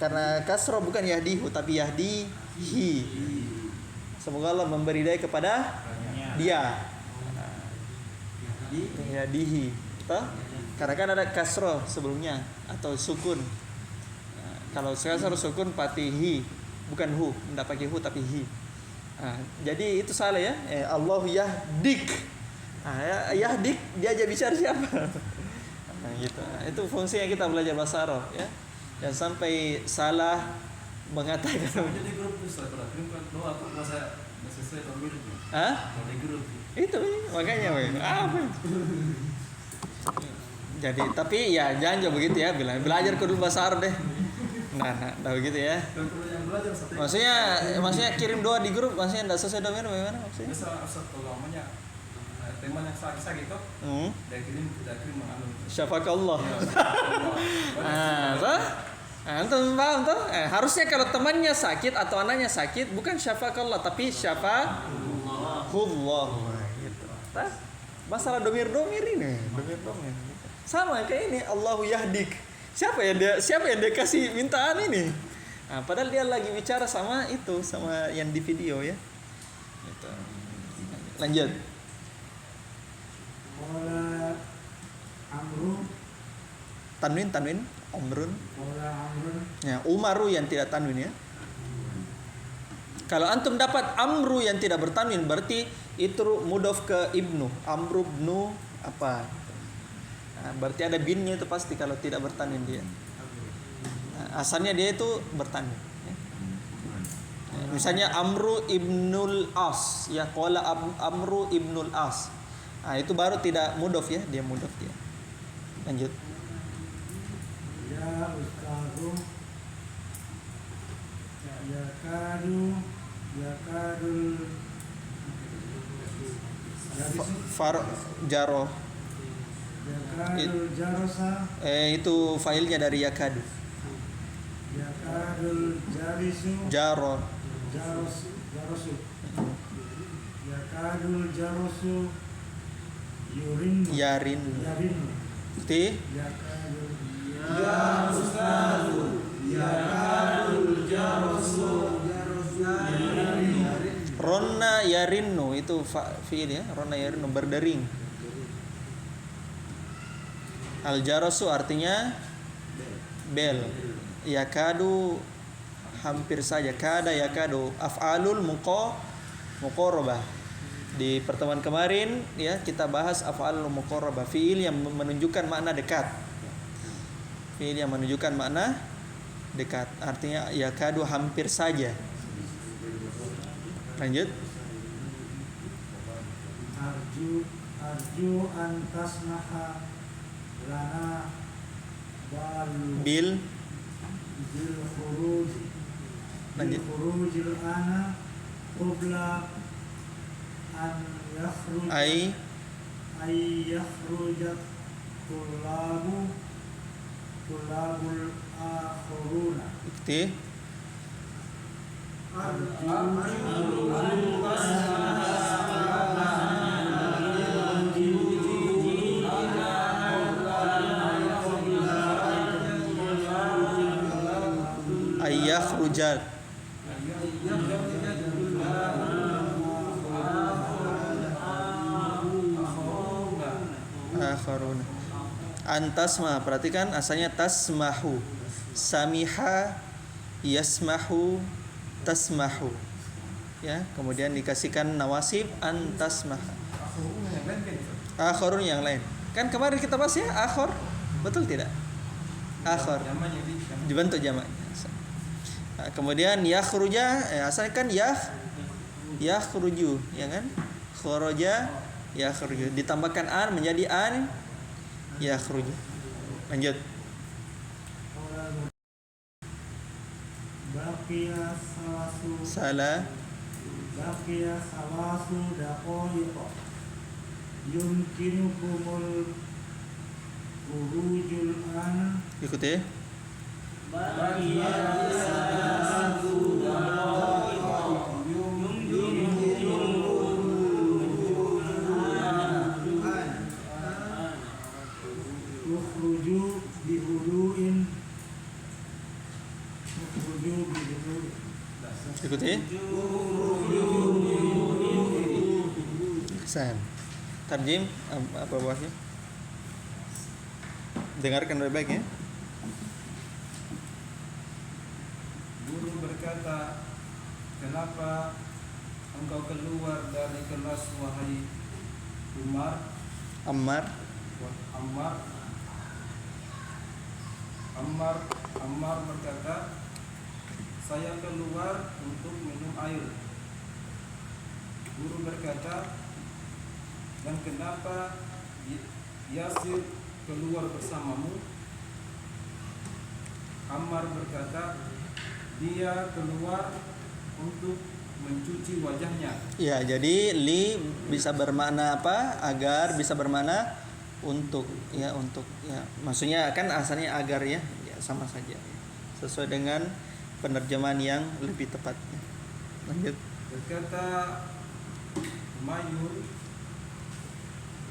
[SPEAKER 2] karena kasroh bukan yahdihu tapi yahdihi. Semoga Allah memberi hidayah kepada dia. Yahdihi. Karena kan ada kasroh sebelumnya atau sukun. Kalau kasroh sukun patihi, bukan hu, tidak pakai hu tapi hi. Jadi itu salah ya. Allah yahdik. Yahdik dia aja bicara siapa? Gitu. Itu fungsinya kita belajar bahasa Arab ya. Jangan sampai salah mengatakan.
[SPEAKER 6] Jadi grup itu setelah kirim kan doa aku masa sesuai tahun mirip. Kalau di grup
[SPEAKER 2] Itu makanya apa? Jadi tapi ya jangan juga begitu ya, belajar kudu bahasa Arab deh. Nah begitu ya. Maksudnya kirim doa di grup, maksudnya enggak sesuai domain bagaimana maksudnya?
[SPEAKER 6] Bisa kalau namanya teman yang sakit itu, dia kirim mengandung.
[SPEAKER 2] Syafaqallah. Antum paham tuh? Harusnya kalau temannya sakit atau anaknya sakit bukan syafaqallah tapi syafaqullah gitu. Masalah domir ini, domir. Sama kayak ini Allahu yahdik. Siapa yang dia kasih mintaan ini? Padahal dia lagi bicara sama yang di video ya. Gitu. Lanjut.
[SPEAKER 3] Qala Amru.
[SPEAKER 2] Tanwin, Amrun.
[SPEAKER 3] Qala Amrun.
[SPEAKER 2] Ya, Umaru yang tidak tanwin ya. Kalau antum dapat Amru yang tidak bertanwin berarti itu mudhof ke ibnu. Amru ibnu apa? Berarti ada binnya itu pasti kalau tidak bertanwin dia. Asalnya dia itu bertanwin. Misalnya Amru ibnul As, ya qala Amru ibnul As. Itu baru tidak mudhof ya, dia mudhof dia. Lanjut.
[SPEAKER 3] Ya ustazu. Yakadul
[SPEAKER 2] Jaro.
[SPEAKER 3] Yakadul jarosa.
[SPEAKER 2] Itu failnya dari yakadu.
[SPEAKER 3] Yakadul jarisu.
[SPEAKER 2] Jaro.
[SPEAKER 3] Jarosu. Yakadul jarosu yurin.
[SPEAKER 2] Yarin.
[SPEAKER 3] Yarin.
[SPEAKER 2] Ti
[SPEAKER 3] Yakadul.
[SPEAKER 5] Ya Ustazu, yakadul jarosu
[SPEAKER 2] Ronna yarinnu itu fiil ya. Ronna yarinnu berdering. Al jarasu artinya bel. Yakadu hampir saja. Kada yakadu af'alul muqarrabah. Di pertemuan kemarin ya kita bahas af'alul muqarrabah, fiil yang menunjukkan makna dekat. Fiil yang menunjukkan makna dekat. Artinya yakadu hampir saja. Lanjut.
[SPEAKER 3] Arju antasmaha lana
[SPEAKER 2] Bil
[SPEAKER 3] khuruj.
[SPEAKER 2] Lanjut.
[SPEAKER 3] Khurujil ana qabla an yakhruj
[SPEAKER 2] Ai
[SPEAKER 3] yakhrujat tulabul akhuruna.
[SPEAKER 2] ikti ayyakhrujat akharun. Antasma, perhatikan asalnya tasmahu. Samiha yasmahu tasmahu. Ya, kemudian dikasihkan nawasib antasmaha. Akharun yang lain. Kan kemarin kita bahas ya akhor. Betul tidak? Akhor. Dibentuk jamak. Nah, kemudian yakhruja, asalnya kan yakhruju, ya kan? Kharaja yakhruju. Ditambahkan an menjadi an yakhruju. Lanjut.
[SPEAKER 3] Baqiya salasu daqaiqa yumkinukumul khurujul ana.
[SPEAKER 2] Ikuti.
[SPEAKER 3] Ukhruju bihuduin.
[SPEAKER 2] Ikuti. Ahsan. Tarjim apa bawahnya? Dengarkan baik-baik ya.
[SPEAKER 6] Guru berkata, kenapa engkau keluar dari kelas wahai
[SPEAKER 2] Ammar.
[SPEAKER 6] Ammar berkata, saya keluar untuk minum air. Guru berkata, dan kenapa Yasir keluar bersamamu? Ammar berkata, dia keluar untuk mencuci wajahnya.
[SPEAKER 2] Ya, jadi li bisa bermakna apa? Agar, bisa bermakna untuk, ya untuk, ya. Maksudnya kan asalnya agar ya, ya sama saja. Sesuai dengan penerjemahan yang lebih tepat. Lanjut.
[SPEAKER 6] Berkata Mayur,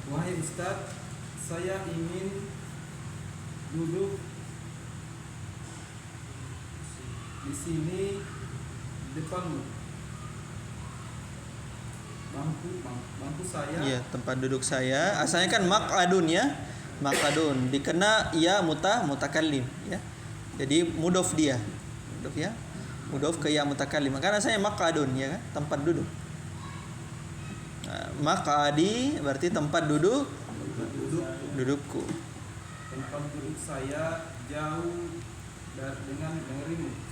[SPEAKER 6] wahai Ustadz, saya ingin duduk di sini di depanmu. Bangku saya.
[SPEAKER 2] Iya, tempat duduk saya. Asalnya kan maq'adun ya. Maq'adun dikena ya mutakallim ya. Jadi mudhof dia. Mudhof ya. Mudhof ke ya mutakallim. Karena asalnya maq'adun ya kan, tempat duduk. Nah, maq'adi berarti tempat dudukku.
[SPEAKER 6] Tempat duduk saya jauh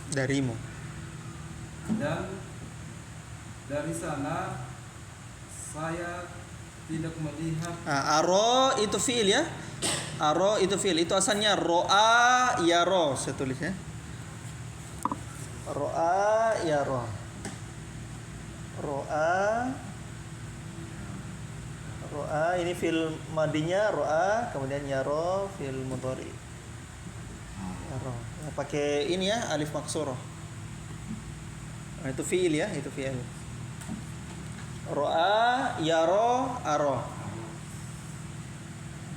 [SPEAKER 2] Darimu.
[SPEAKER 6] Dan dari sana saya tidak melihat.
[SPEAKER 2] Aro itu fiil ya. Aro itu fiil. Itu asalnya ro'a yaro, saya tulis ya. Ro'a yaro. Ro'a ini fiil madinya ro'a, kemudian yaro fiil mudhari. Yaro. Pakai ini ya alif maksurah. Nah, itu fiil ya, itu fiil. Ro'a, yaro, aro.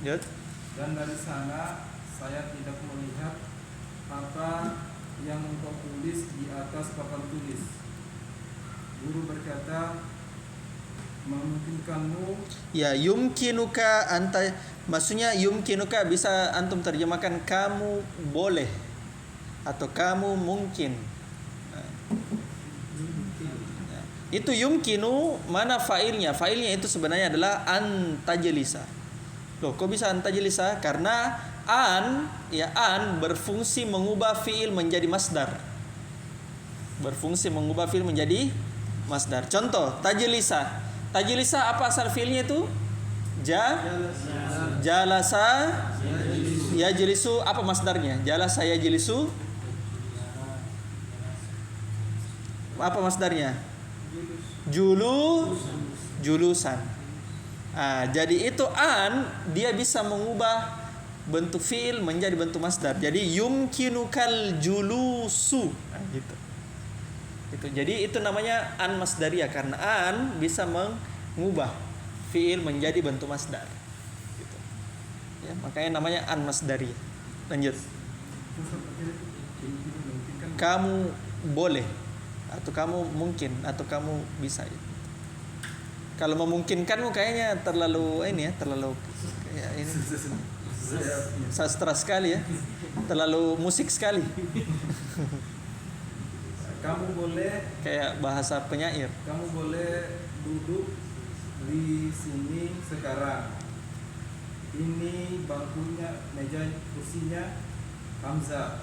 [SPEAKER 2] Lanjut.
[SPEAKER 6] Dan dari sana saya tidak melihat apa yang engkau tulis di atas papan tulis. Guru berkata, memungkinkanmu.
[SPEAKER 2] Ya, yumkinuka anta, maksudnya yumkinuka bisa antum terjemahkan kamu boleh atau kamu mungkin. Itu yumkinu, mana fa'ilnya? Fa'ilnya itu sebenarnya adalah antajlisa. Loh, kok bisa antajlisa? Karena an berfungsi mengubah fi'il menjadi masdar. Berfungsi mengubah fi'il menjadi masdar. Contoh, tajlisa. Tajlisa apa asal fi'ilnya itu? Jalasa yajlisu, apa masdarnya? Jalasa yajlisu. Apa masdarnya? Julusan. Jadi itu dia bisa mengubah bentuk fiil menjadi bentuk masdar. Jadi yumkinukal julusu. Gitu. Itu. Jadi itu namanya an masdariyah karena an bisa mengubah fiil menjadi bentuk masdar. Gitu. Ya, makanya namanya an masdariyah. Lanjut. Kamu boleh atau kamu mungkin atau kamu bisa. Kalau memungkinkanmu kayaknya terlalu terlalu kayak ini sastra sekali ya, terlalu musik sekali.
[SPEAKER 6] Kamu boleh
[SPEAKER 2] kayak bahasa penyair.
[SPEAKER 6] Kamu boleh duduk di sini sekarang. Ini bangkunya, meja kursinya Hamzah.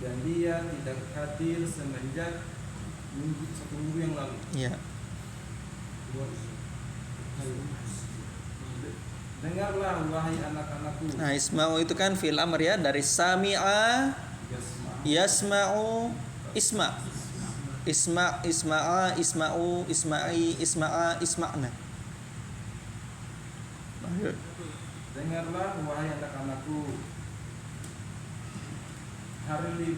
[SPEAKER 6] Dan dia tidak hadir semenjak satu minggu yang lalu.
[SPEAKER 2] Iya.
[SPEAKER 6] Dengarlah wahai anak-anakku.
[SPEAKER 2] Nah, isma'u itu kan fi'il amr ya, dari sami'a yasma'u isma'. Isma'a, isma'u, isma'i, isma'a, isma'na.
[SPEAKER 6] Dengarlah wahai anak-anakku. Hari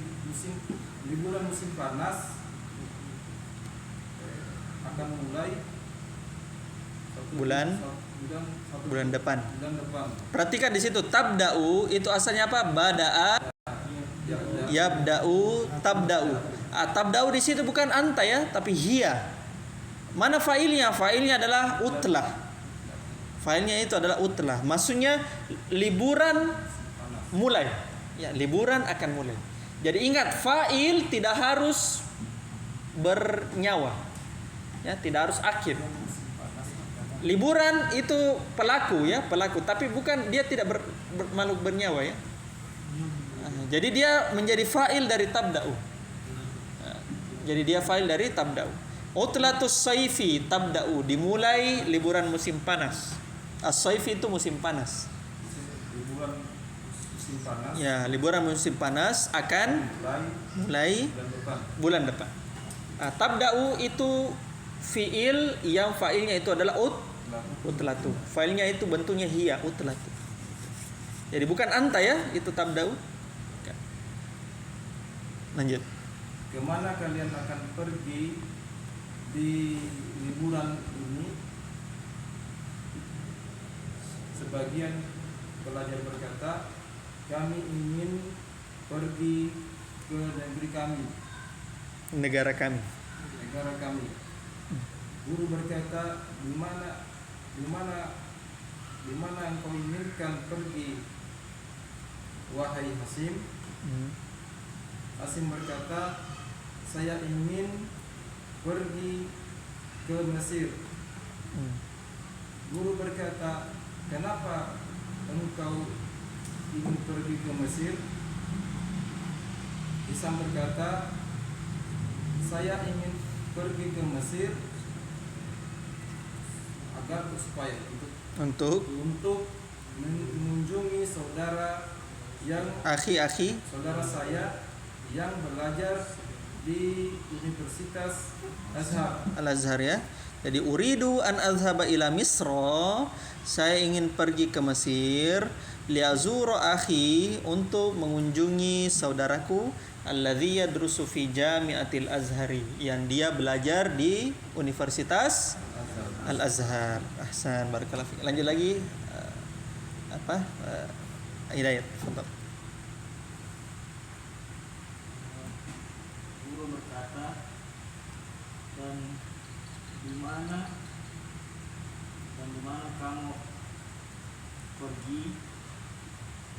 [SPEAKER 6] liburan musim panas akan mulai
[SPEAKER 2] bulan depan. Perhatikan di situ tabda'u itu asalnya apa? Bada'a, yabda'u, tabda'u. Tabda'u di situ bukan anta ya, tapi hiya. Mana fa'ilnya? Fa'ilnya adalah utlah. Fa'ilnya itu adalah utlah. Maksudnya liburan mulai. Ya, liburan akan mulai. Jadi ingat, fa'il tidak harus bernyawa. Ya, tidak harus akhir. Liburan itu pelaku ya, pelaku, tapi bukan, dia tidak makhluk bernyawa ya. Jadi dia menjadi fa'il dari tabda'u. Jadi dia fa'il dari tabda'u. Utlatus saifi tabda'u, dimulai liburan musim panas. As-saifi itu musim panas.
[SPEAKER 6] Liburan musim panas.
[SPEAKER 2] Ya, liburan musim panas akan mulai bulan depan. Tabda'u itu fi'il yang fa'ilnya itu adalah utlatu. Fa'ilnya itu bentuknya hiya, utlatu. Jadi bukan anta ya, itu tabda'u. Lanjut.
[SPEAKER 6] Kemana kalian akan pergi di liburan ini? Sebagian pelajar berkata, kami ingin pergi ke negeri kami,
[SPEAKER 2] Negara kami.
[SPEAKER 6] negara kami. Guru berkata, di mana engkau inginkan pergi, wahai Hasim? Hasim berkata, saya ingin pergi ke Mesir. Guru berkata, kenapa engkau ingin pergi ke Mesir? Hisam berkata, saya ingin pergi ke Mesir agar supaya untuk mengunjungi saudara yang saudara saya yang belajar di Universitas
[SPEAKER 2] Al-Azhar ya. Jadi uridu an azhaba ila Misra, saya ingin pergi ke Mesir. liazuru akhi, untuk mengunjungi saudaraku alladzi yadrusu fi Jami'atil Azhari, yang dia belajar di Universitas Al-Azhar. Ahsan, barakallahu fiik. Lanjut lagi Hidayat, tafadhal.
[SPEAKER 7] Guru berkata, dan di mana kamu pergi,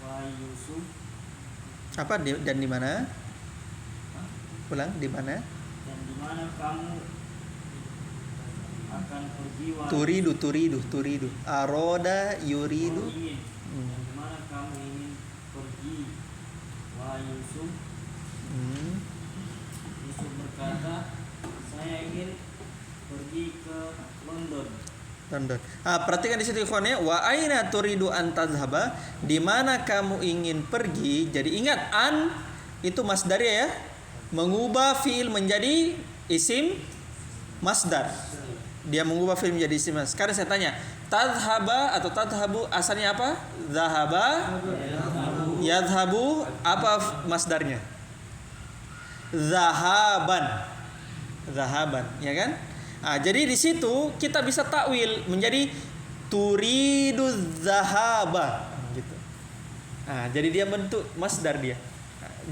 [SPEAKER 7] wahai Yusuf?
[SPEAKER 2] Dan di mana? Ulang, di mana?
[SPEAKER 7] Dan di mana kamu akan pergi, wahai
[SPEAKER 2] Turidu. Aroda yuridu.
[SPEAKER 7] ingin. Dan di mana kamu ingin pergi, wahai Yusuf? Yusuf berkata, saya ingin pergi ke London.
[SPEAKER 2] Perhatikan di situ ikhwan ya. Wa aina turidu an tadhhaba? Di mana kamu ingin pergi? Jadi ingat, an itu masdarnya ya. Mengubah fiil menjadi isim masdar. Dia mengubah fiil menjadi isim masdar. Sekarang saya tanya, tadhhaba atau tadhhabu asalnya apa? Zahaba, yadhhabu, apa masdarnya? Zahaban, ya kan? Jadi di situ kita bisa takwil menjadi turidu zahaba gitu. Jadi dia bentuk masdar dia.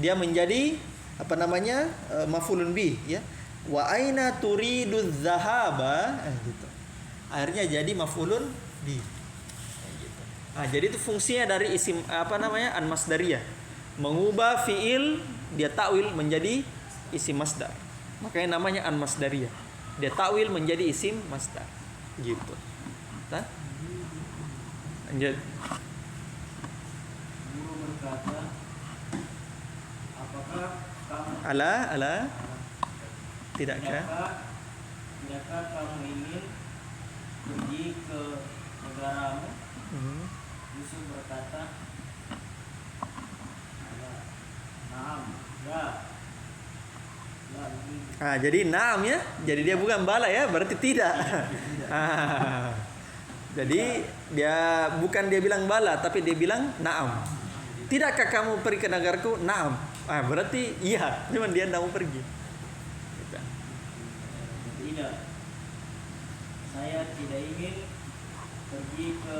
[SPEAKER 2] Dia menjadi maf'ulun bih ya. Wa aina turidu zahaba gitu. Akhirnya jadi maf'ulun bih. Gitu. Jadi itu fungsinya dari isim an-masdariyah. Mengubah fiil dia takwil menjadi isim masdar. Makanya namanya an-masdariyah. Dia takwil menjadi isim masdar. Gitu. Lanjut.
[SPEAKER 7] Guru berkata, apakah kamu
[SPEAKER 2] Tidakkah
[SPEAKER 7] kamu ingin pergi ke negaramu? Yusuf berkata, naam, ya.
[SPEAKER 2] Jadi naam ya. Jadi dia bukan bala ya, berarti tidak. Jadi dia bilang bala, tapi dia bilang naam. Tidakkah kamu pergi ke negaraku? Naam. Berarti iya, cuman dia tidak mau pergi.
[SPEAKER 7] Tidak. Saya tidak ingin pergi ke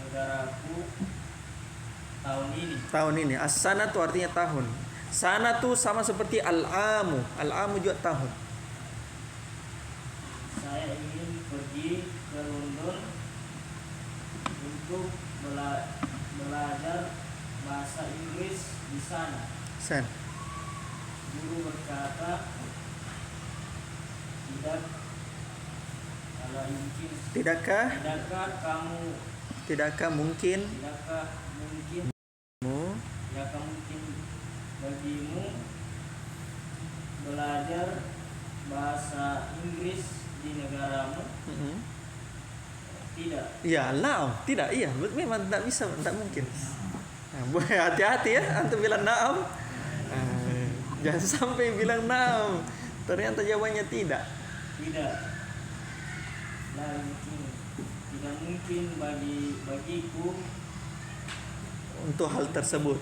[SPEAKER 7] negaraku tahun ini.
[SPEAKER 2] As-sanatu artinya tahun. Sanatu sama seperti al-amu. Al-amu juga tahun.
[SPEAKER 7] Saya ingin pergi ke London untuk belajar bahasa Inggris di sana. Guru berkata,
[SPEAKER 2] Tidakkah mungkin
[SPEAKER 7] bagimu belajar bahasa Inggris di negaramu? Tidak.
[SPEAKER 2] Ya, naam, tidak, iya, memang tidak bisa, tidak mungkin. Hati-hati ya, antum bilang naam. Jangan sampai bilang naam, ternyata jawabannya tidak.
[SPEAKER 7] Tidak mungkin bagiku
[SPEAKER 2] untuk hal tersebut.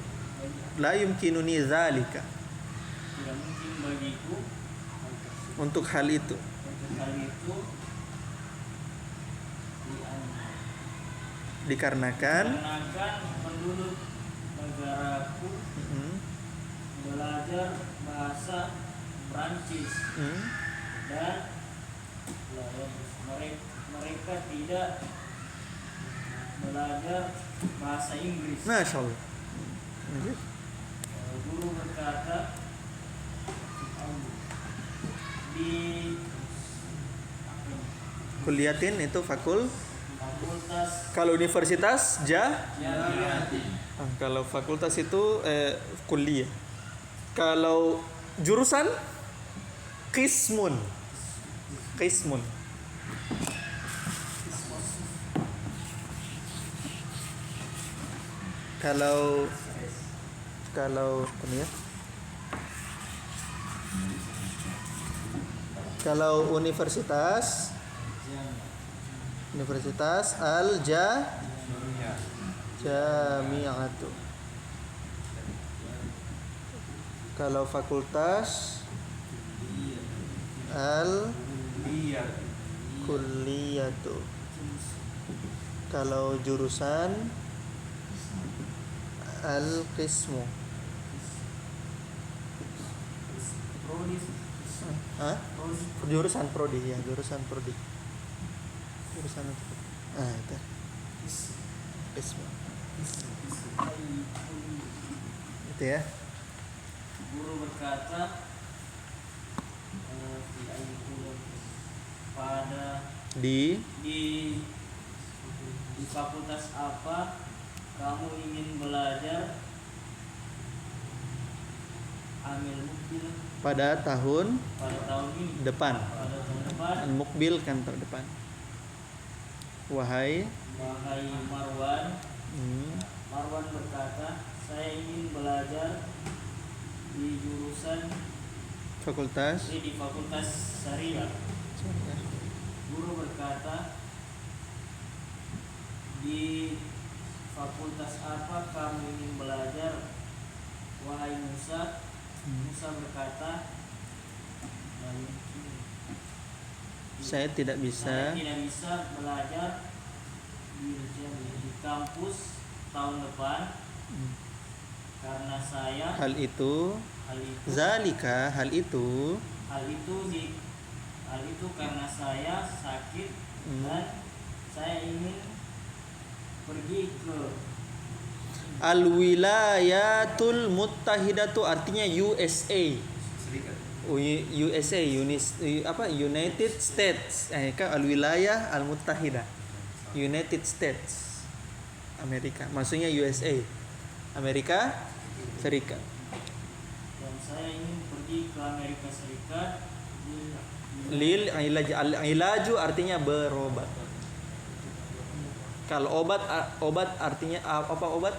[SPEAKER 2] La yumkinuni zalika.
[SPEAKER 7] Tidak mungkin bagiku
[SPEAKER 2] untuk hal itu. Dikarenakan
[SPEAKER 7] penduduk negaraku belajar bahasa Prancis dan mereka tidak belajar bahasa Inggris.
[SPEAKER 2] Masya Allah.
[SPEAKER 7] Guru berkata, di
[SPEAKER 2] kuliatin itu fakultas. Kalau universitas kalau fakultas itu kuliah. Kalau jurusan qismun. Kalau ini ya. Kalau universitas
[SPEAKER 1] Jami'atu. Kalau fakultas Al-Kulliyatu. Kalau jurusan Al-Qismu. Hah? Jurusan prodi ya, jurusan prodi. Jurusan itu. Itu. Qismu. Itu ya.
[SPEAKER 7] Guru berkata, pada
[SPEAKER 1] Di
[SPEAKER 7] fakultas apa kamu ingin belajar? Amil mukbil
[SPEAKER 1] pada tahun
[SPEAKER 7] ini.
[SPEAKER 1] depan.
[SPEAKER 7] Pada tahun depan.
[SPEAKER 1] Mukbil kan tahun depan. Wahai
[SPEAKER 7] Marwan. Marwan berkata, saya ingin belajar di jurusan di fakultas syariah. Guru berkata, di fakultas apa kamu ingin belajar? Wahai Musa. Musa berkata,
[SPEAKER 1] saya tidak bisa
[SPEAKER 7] belajar di kampus tahun depan karena saya
[SPEAKER 1] hal itu
[SPEAKER 7] karena saya sakit dan saya ingin pergi ke
[SPEAKER 1] Al-Wilayatul Muttahidatu, artinya USA. United States. Kan Al-Wilayah Al-Muttahidah. United States. Amerika. Maksudnya USA. Amerika Serikat.
[SPEAKER 7] dan saya ingin pergi ke Amerika Serikat.
[SPEAKER 1] Lil ilaju artinya berobat. Kalau obat artinya apa obat?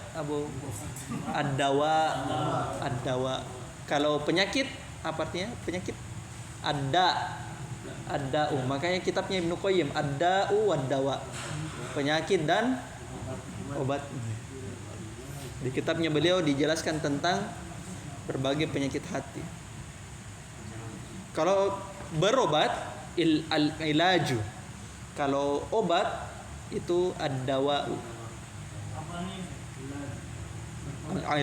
[SPEAKER 1] Ad-dawa. Kalau penyakit apa artinya? Penyakit ad-da'u. Makanya kitabnya Ibnu Qayyim ad-da'u wad-dawa. Penyakit dan obat. Di kitabnya beliau dijelaskan tentang berbagai penyakit hati. Kalau berobat ilaju. Kalau obat itu ad-dawa'u.
[SPEAKER 7] Apa nih?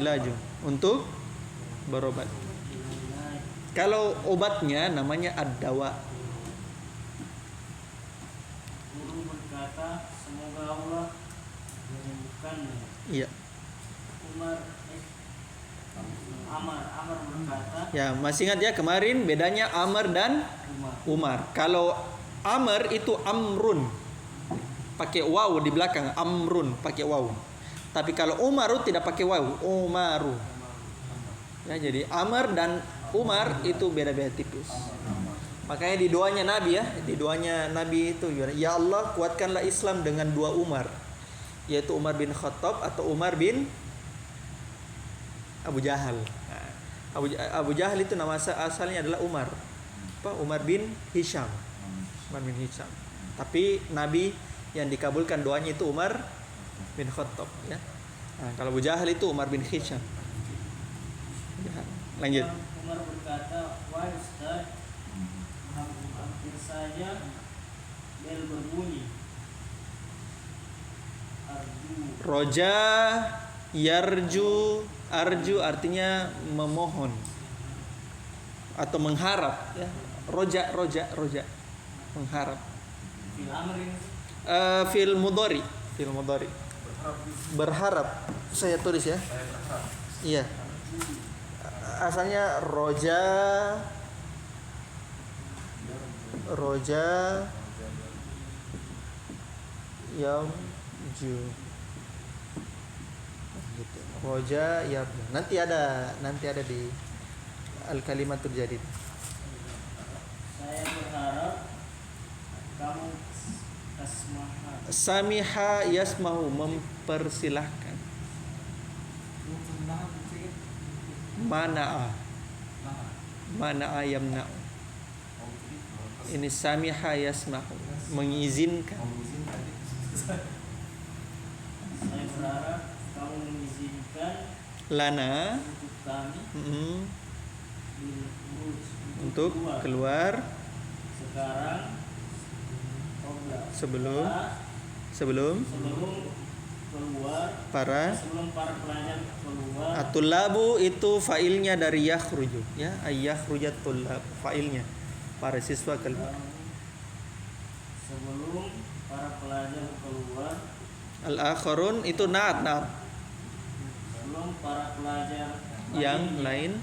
[SPEAKER 1] Ilaju untuk berobat. Kalau obatnya namanya ad-dawa.
[SPEAKER 7] Guru berkata, semoga Allah menyembuhkanmu.
[SPEAKER 1] Iya.
[SPEAKER 7] Amar berkata,
[SPEAKER 1] Ya, masih ingat ya kemarin bedanya Amr dan Umar. Kalau Amr itu amrun, pakai waw di belakang, amrun pakai waw. Tapi kalau Umaru tidak pakai waw, Umaru. Ya, jadi Amr dan Umar itu beda-beda tipis. Makanya di doanya Nabi itu, ya Allah kuatkanlah Islam dengan dua Umar, yaitu Umar bin Khattab atau Umar bin Abu Jahal. Abu Jahal itu nama asalnya adalah Umar. Umar bin Hisham. Tapi Nabi yang dikabulkan doanya itu Umar bin Khattab, ya. Kalau Abu Jahal itu Umar bin Hisham. Lanjut.
[SPEAKER 7] Umar berkata, wahai Ustaz, hampir saja bel berbunyi.
[SPEAKER 1] Roja, yarju, arju artinya memohon atau mengharap, ya. Roja, mengharap.
[SPEAKER 7] Fil amrin.
[SPEAKER 1] Fil mudhari. Berharap. Saya tulis ya. Iya. Asalnya roja yarju. Gitu. Roja yarju. Nanti ada di al-kalimatul jadid.
[SPEAKER 7] Saya berharap kamu
[SPEAKER 1] Samiha yasmahu, mempersilahkan. Mana'a yamna'u. Ini samiha yasmahu, mengizinkan.
[SPEAKER 7] Saya berharap kamu mengizinkan
[SPEAKER 2] lana
[SPEAKER 7] untuk kami bil khuruj
[SPEAKER 2] untuk keluar
[SPEAKER 7] sekarang qabla
[SPEAKER 2] sebelum
[SPEAKER 7] sebelum
[SPEAKER 2] para
[SPEAKER 7] para pelajar keluar
[SPEAKER 2] atulabu itu failnya dari yakhruju ya, ayyahrujat tulab failnya para siswa keluar.
[SPEAKER 7] sebelum para pelajar keluar
[SPEAKER 2] Al-akharun itu naat
[SPEAKER 7] sebelum para pelajar
[SPEAKER 2] yang lain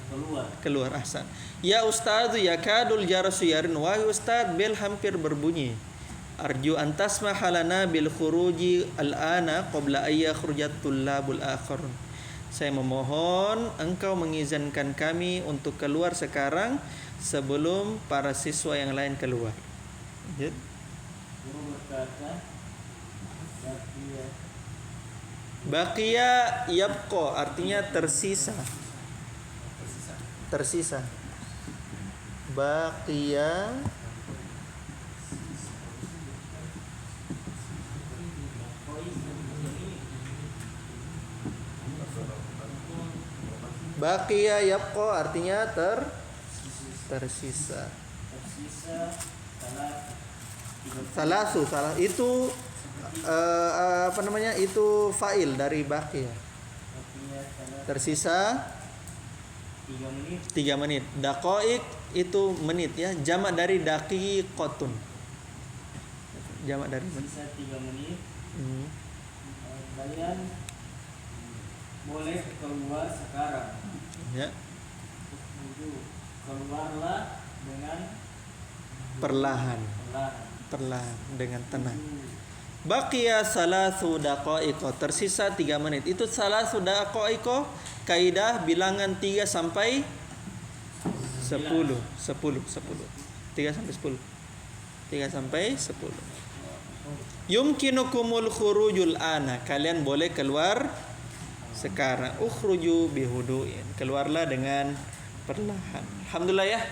[SPEAKER 7] keluar.
[SPEAKER 2] Ahsan. Ya ustadz yakadul jarasu yarin, wahai ustadz bel hampir berbunyi. Arju antas mahalana bil khuruji al-ana qabla ayyakhrujat tullabul akharun. Saya memohon engkau mengizinkan kami untuk keluar sekarang sebelum para siswa yang lain keluar.
[SPEAKER 7] Guru berkata,
[SPEAKER 2] Baqiya yabqa artinya tersisa. Baqiya Baqiya yabqa artinya tersisa. Salah itu itu fa'il dari baqiya. Tersisa 3 menit. Daqaiq itu menit ya, jamak dari daqiqatun. Jamak dari menit.
[SPEAKER 7] Sisa 3 menit. Kalian boleh keluar sekarang.
[SPEAKER 2] Ya.
[SPEAKER 7] Keluarlah dengan
[SPEAKER 2] perlahan dengan tenang. Baqiya salasu daqaiqa, tersisa 3 menit. Itu salasu daqaiqa kaidah bilangan 3 sampai 10. 3 sampai 10. Yumkinukumul khurujul ana, kalian boleh keluar sekarang. Ukhruju bihuduin, keluarlah dengan perlahan. Alhamdulillah ya,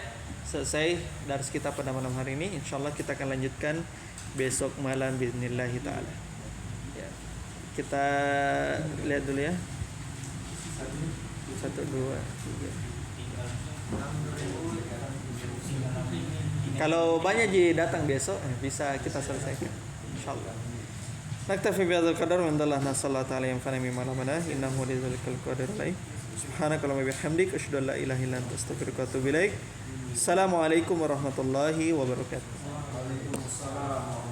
[SPEAKER 2] selesai dars kita pada malam hari ini. Insyaallah kita akan lanjutkan besok malam bismillah taala. Ya. Kita lihat dulu ya. 1 2 3. Kalau banyak datang besok bisa kita selesaikan insyaallah. Naktafi bihadzal qadar wa sallallahu alaihi wa sallam ala man innahu lidzalikal qadir alaihi. Subhanakallahumma bihamdik asyhadu an la ilaha illa anta astaghfiruka wa atubu ilaik. Assalamualaikum warahmatullahi wabarakatuh.
[SPEAKER 6] Waalaikumsalam.